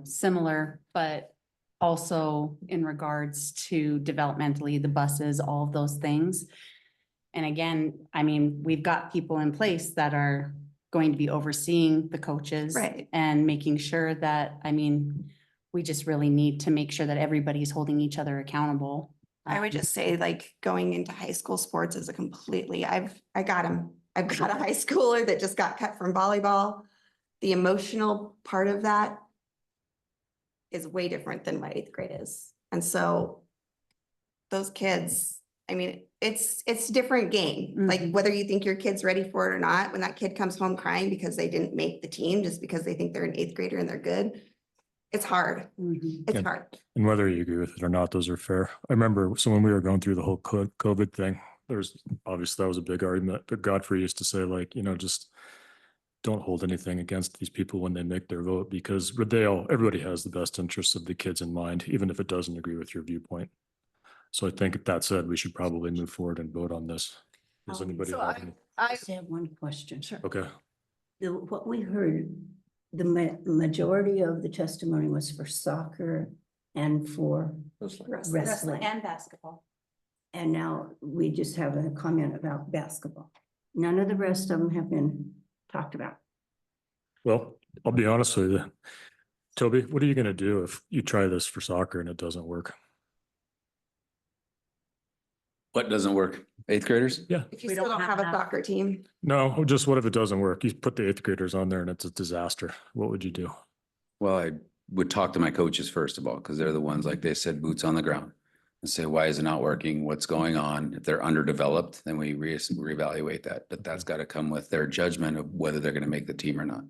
similar, but also in regards to developmentally, the buses, all of those things. And again, I mean, we've got people in place that are going to be overseeing the coaches. Right. And making sure that, I mean, we just really need to make sure that everybody's holding each other accountable. I would just say like going into high school sports is a completely, I've got a high schooler that just got cut from volleyball. The emotional part of that is way different than what 8th grade is. And so those kids, I mean, it's a different game. Like whether you think your kid's ready for it or not, when that kid comes home crying because they didn't make the team just because they think they're an 8th grader and they're good, it's hard. It's And- hard. And whether you agree with it or not, those are fair. I remember, so when we were going through the whole COVID thing, there's obviously that was a big argument, but Godfrey used to say like, you know, just don't hold anything against these people when they make their vote, because everybody has the best interests of the kids in mind, even if it doesn't agree with your viewpoint. So I think that said, we should probably move forward and vote on this. Does anybody have any? I just have one question. Sure. Okay, What we heard, the majority of the testimony was for soccer and for wrestling. And basketball. And now we just have a comment about basketball. None of the rest of them have been talked about. well, I'll be honest with you. Toby, what are you gonna do if you try this for soccer and it doesn't work? What doesn't work? 8th graders? Yeah. If you still don't have a soccer team, No, just what if it doesn't work? You put the 8th graders on there and it's a disaster. What would you do? Well, I would talk to my coaches first of all, because they're the ones, like they said, boots on the ground. And say, why is it not working? What's going on? If they're underdeveloped, then we reevaluate that. But that's got to come with their judgment of whether they're going to make the team or not.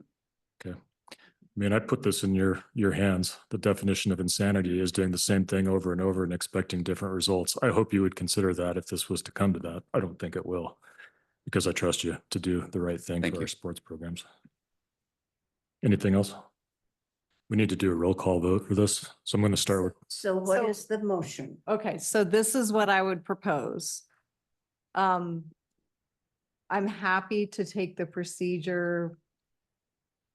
Okay. I mean, I put this in your hands. The definition of insanity is doing the same thing over and over and expecting different results. I hope you would consider that if this was to come to that. I don't think it will, because I trust you to do the right thing for our sports programs. Anything else? We need to do a roll call vote for this. So I'm going to start with, So what is the motion? Okay, so this is what I would propose. I'm happy to take the procedure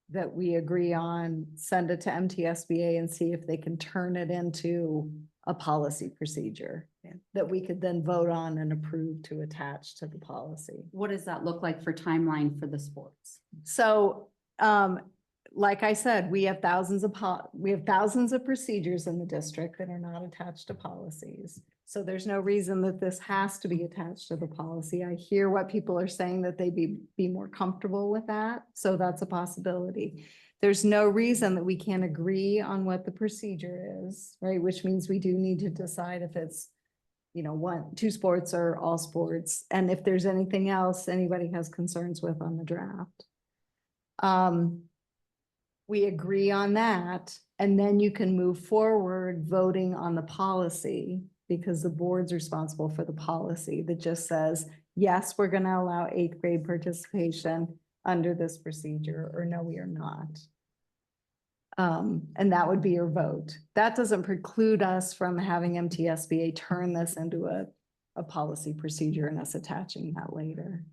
that we agree on, send it to MTSBA and see if they can turn it into a policy procedure that we could then vote on and approve to attach to the policy. What does that look like for timeline for the sports? So, like I said, we have thousands of procedures in the district that are not attached to policies. So there's no reason that this has to be attached to the policy. I hear what people are saying, that they be more comfortable with that. So that's a possibility. There's no reason that we can't agree on what the procedure is, right? Which means we do need to decide if it's, you know, 2 sports or all sports. And if there's anything else anybody has concerns with on the draft. We agree on that, and then you can move forward voting on the policy, because the board's responsible for the policy that just says, yes, we're gonna allow 8th grade participation under this procedure, or no, we are not. And that would be your vote. That doesn't preclude us from having MTSBA turn this into a policy procedure and us attaching that later.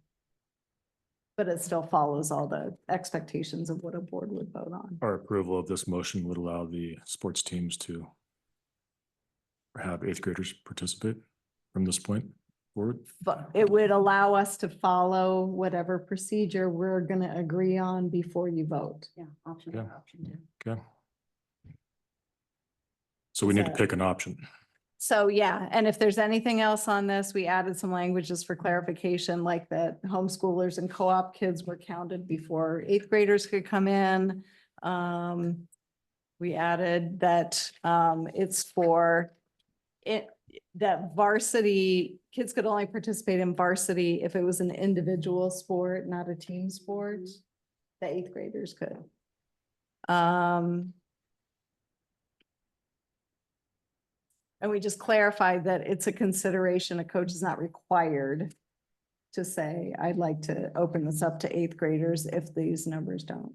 But it still follows all the expectations of what a board would vote on. our approval of this motion would allow the sports teams to have 8th graders participate from this point forward. But it would allow us to follow whatever procedure we're gonna agree on before you vote. Yeah, option Yeah. one, option 2. Okay. So we need to So- pick an option. So, yeah, and if there's anything else on this, we added some languages for clarification, like that homeschoolers and co-op kids were counted before 8th graders could come in. We added that it's for that varsity, kids could only participate in varsity if it was an individual sport, not a team sport. The 8th graders could. And we just clarified that it's a consideration. A coach is not required to say, I'd like to open this up to 8th graders if these numbers don't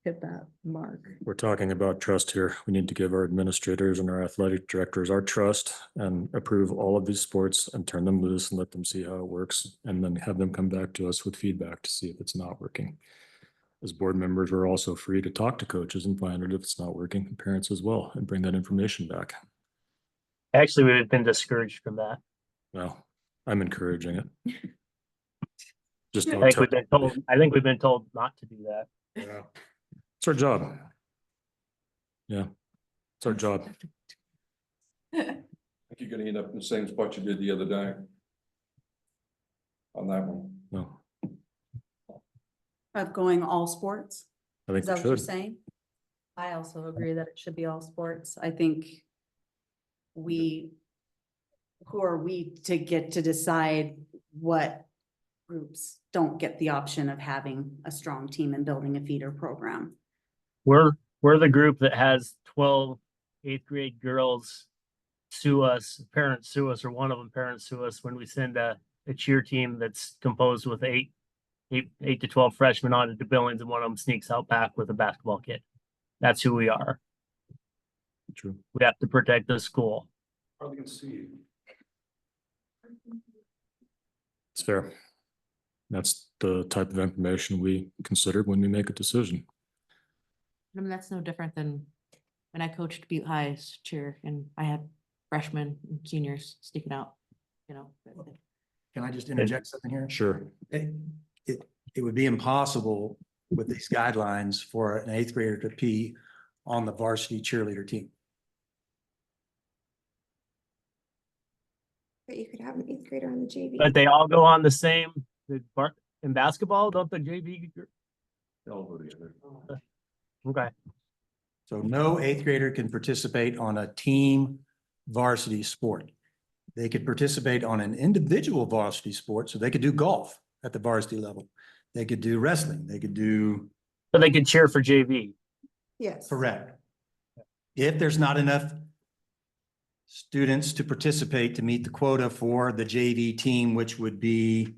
hit that mark. We're talking about trust here. We need to give our administrators and our athletic directors our trust and approve all of these sports and turn them loose and let them see how it works, and then have them come back to us with feedback to see if it's not working. As board members, we're also free to talk to coaches and find out if it's not working, and parents as well, and bring that information back. Actually, we've been discouraged from that. Well, I'm encouraging it. Just I don't think tell. we've been told not to do that. Yeah. It's our job. Yeah, it's our job. I think you're gonna end up in the same spot you did the other day. On that one. No, Of going all sports? I think Is that we what you're should. saying? I also agree that it should be all sports. I think who are we to get to decide what groups don't get the option of having a strong team and building a feeder program? We're the group that has 12 8th grade girls sue us, parents sue us, or one of them parents sue us when we send a cheer team that's composed with 8 to 12 freshmen on to Billings, and one of them sneaks out back with a basketball kit. That's who we are. True. We have to protect the school. Probably gonna see you. It's fair. That's the type of information we consider when we make a decision. I mean, that's no different than when I coached Butte High's cheer and I had freshmen and seniors sticking out, you know. Can I just interject something here? Sure. It would be impossible with these guidelines for an 8th grader to pee on the varsity cheerleader team. But you could have an 8th grader on the JV. But they all go on the same in basketball, don't the JV? They'll all go together. Okay. So no 8th grader can participate on a team varsity sport. They could participate on an individual varsity sport, so they could do golf at the varsity level. They could do wrestling. They could do. So they can cheer for JV. Yes. Correct. If there's not enough students to participate to meet the quota for the JV team, which would be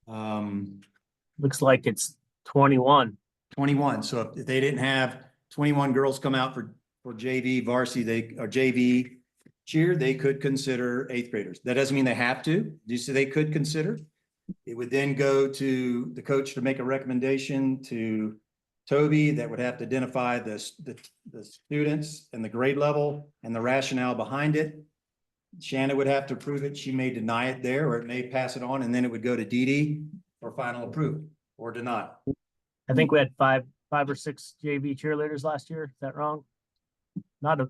Looks like it's 21. 21. So if they didn't have 21 girls come out for JV varsity, or JV cheer, they could consider 8th graders. That doesn't mean they have to. Do you say they could consider? It would then go to the coach to make a recommendation to Toby that would have to identify the students and the grade level and the rationale behind it. Shanna would have to approve it. She may deny it there, or it may pass it on, and then it would go to Dee Dee for final approval or deny. I think we had five or six JV cheerleaders last year. Is that wrong?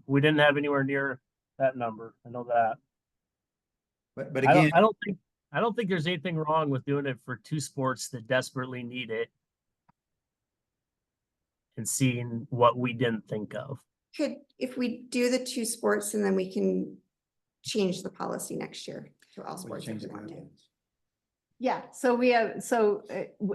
We didn't have anywhere near that number. I know that. But again, I don't think there's anything wrong with doing it for two sports that desperately need it and seeing what we didn't think of. If we do the 2 sports and then we can change the policy next year to all sports. if we want to. Yeah, so we have,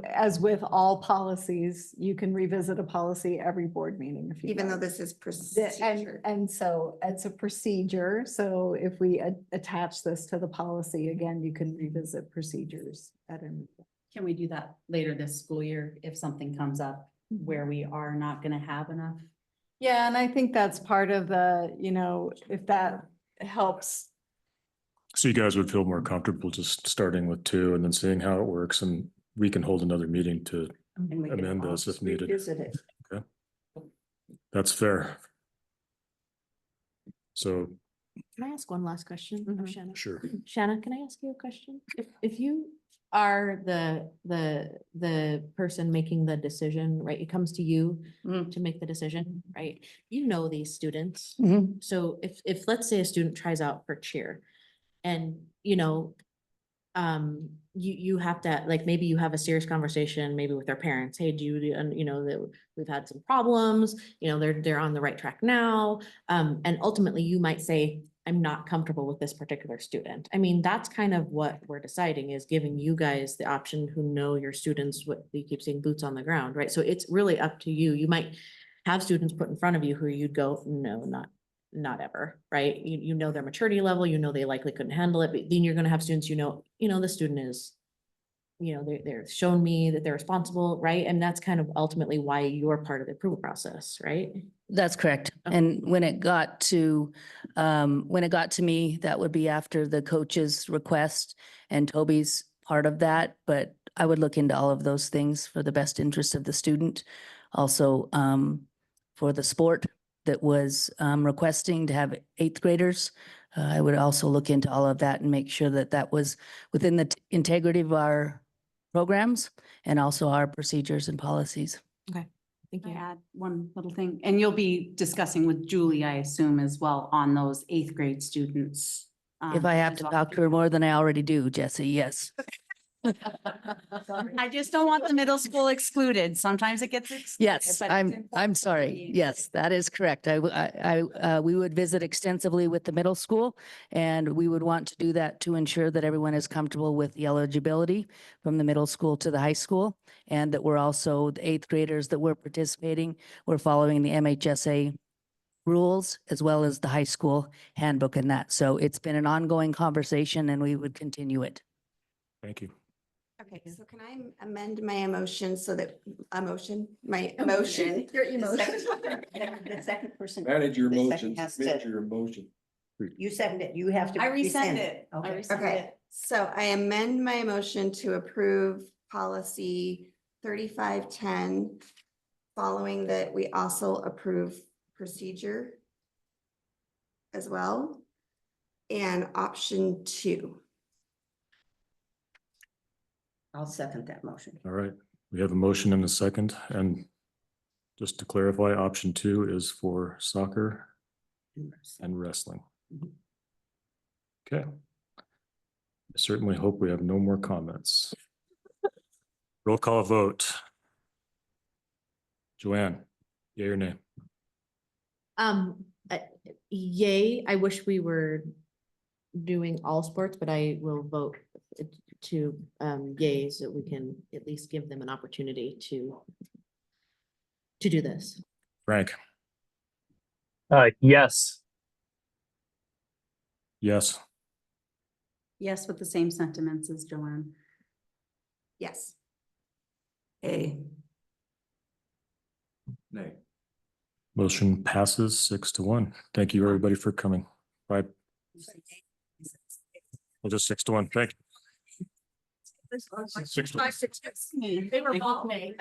as with all policies, you can revisit a policy every board meeting if you. Even though like. this is procedure. And so it's a procedure. So if we attach this to the policy, again, you can revisit procedures at any. Can we do that later this school year if something comes up where we are not going to have enough? Yeah, and I think that's part of the, if that helps. So you guys would feel more comfortable just starting with 2 and then seeing how it works, and we can hold another meeting to And we can amend this if needed. revisit it. Okay. That's fair. So, Can I ask one last question of Shanna? sure. Shanna, can I ask you a question? If you are the person making the decision, right? It comes to you to make the decision, right? You know these students. So if let's say a student tries out for cheer and, you have to, like, maybe you have a serious conversation, maybe with their parents. Hey, that we've had some problems, they're on the right track now. And ultimately you might say, I'm not comfortable with this particular student. I mean, that's kind of what we're deciding, is giving you guys the option who know your students, what we keep saying, boots on the ground, right? So it's really up to you. You might have students put in front of you who you'd go, no, not ever, right? You know their maturity level, you know they likely couldn't handle it, but then you're gonna have students, you know, the student is, they're shown me that they're responsible, right? And that's kind of ultimately why you're part of the approval process, right? That's correct. And when it got to me, that would be after the coach's request and Toby's part of that. But I would look into all of those things for the best interest of the student. Also, for the sport that was requesting to have 8th graders, I would also look into all of that and make sure that that was within the integrity of our programs and also our procedures and policies. Okay, thank Can I you. add one little thing? And you'll be discussing with Julie, I assume, as well on those 8th grade students. If I have to talk to her more than I already do, Jesse, yes. I just don't want the middle school excluded. Sometimes it gets. excluded, Yes, but it's I'm important sorry. to be Yes, that is correct. We would visit extensively with the middle school, and we would want to do that to ensure that everyone is comfortable with the eligibility from the middle school to the high school, and that we're also the 8th graders that we're participating, we're following the MHSA rules as well as the high school handbook and that. So it's been an ongoing conversation and we would continue it. Thank you. Okay, so can I amend my emotion so that, my emotion? Your emotion. The second person. Manage your the second emotions, has manage to- your emotion. You second it. You have to. I resend rescind it. I Okay. resend Okay, it. so I amend my motion to approve policy 3510, following that we also approve procedure as well, and option 2. I'll second that motion. All right, we have a motion and a second, and just to clarify, option 2 is for soccer and wrestling. Okay. I certainly hope we have no more comments. Roll call vote. Joanne, yea or nay? Yay, I wish we were doing all sports, but I will vote to yay, so we can at least give them an opportunity to do this. Frank? Yes. Yes. Yes, with the same sentiments as Joanne. Yes. Nay. Motion passes 6-1. Thank you, everybody, for coming. Bye. Well, just 6-1. Thank you. 6-1. They were both me.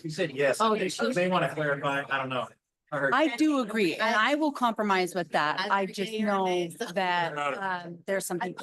You said yes. Oh, You may want to clarify. I don't know. I do agree, and I will compromise with that. Either I yay just or know nay. that there's some people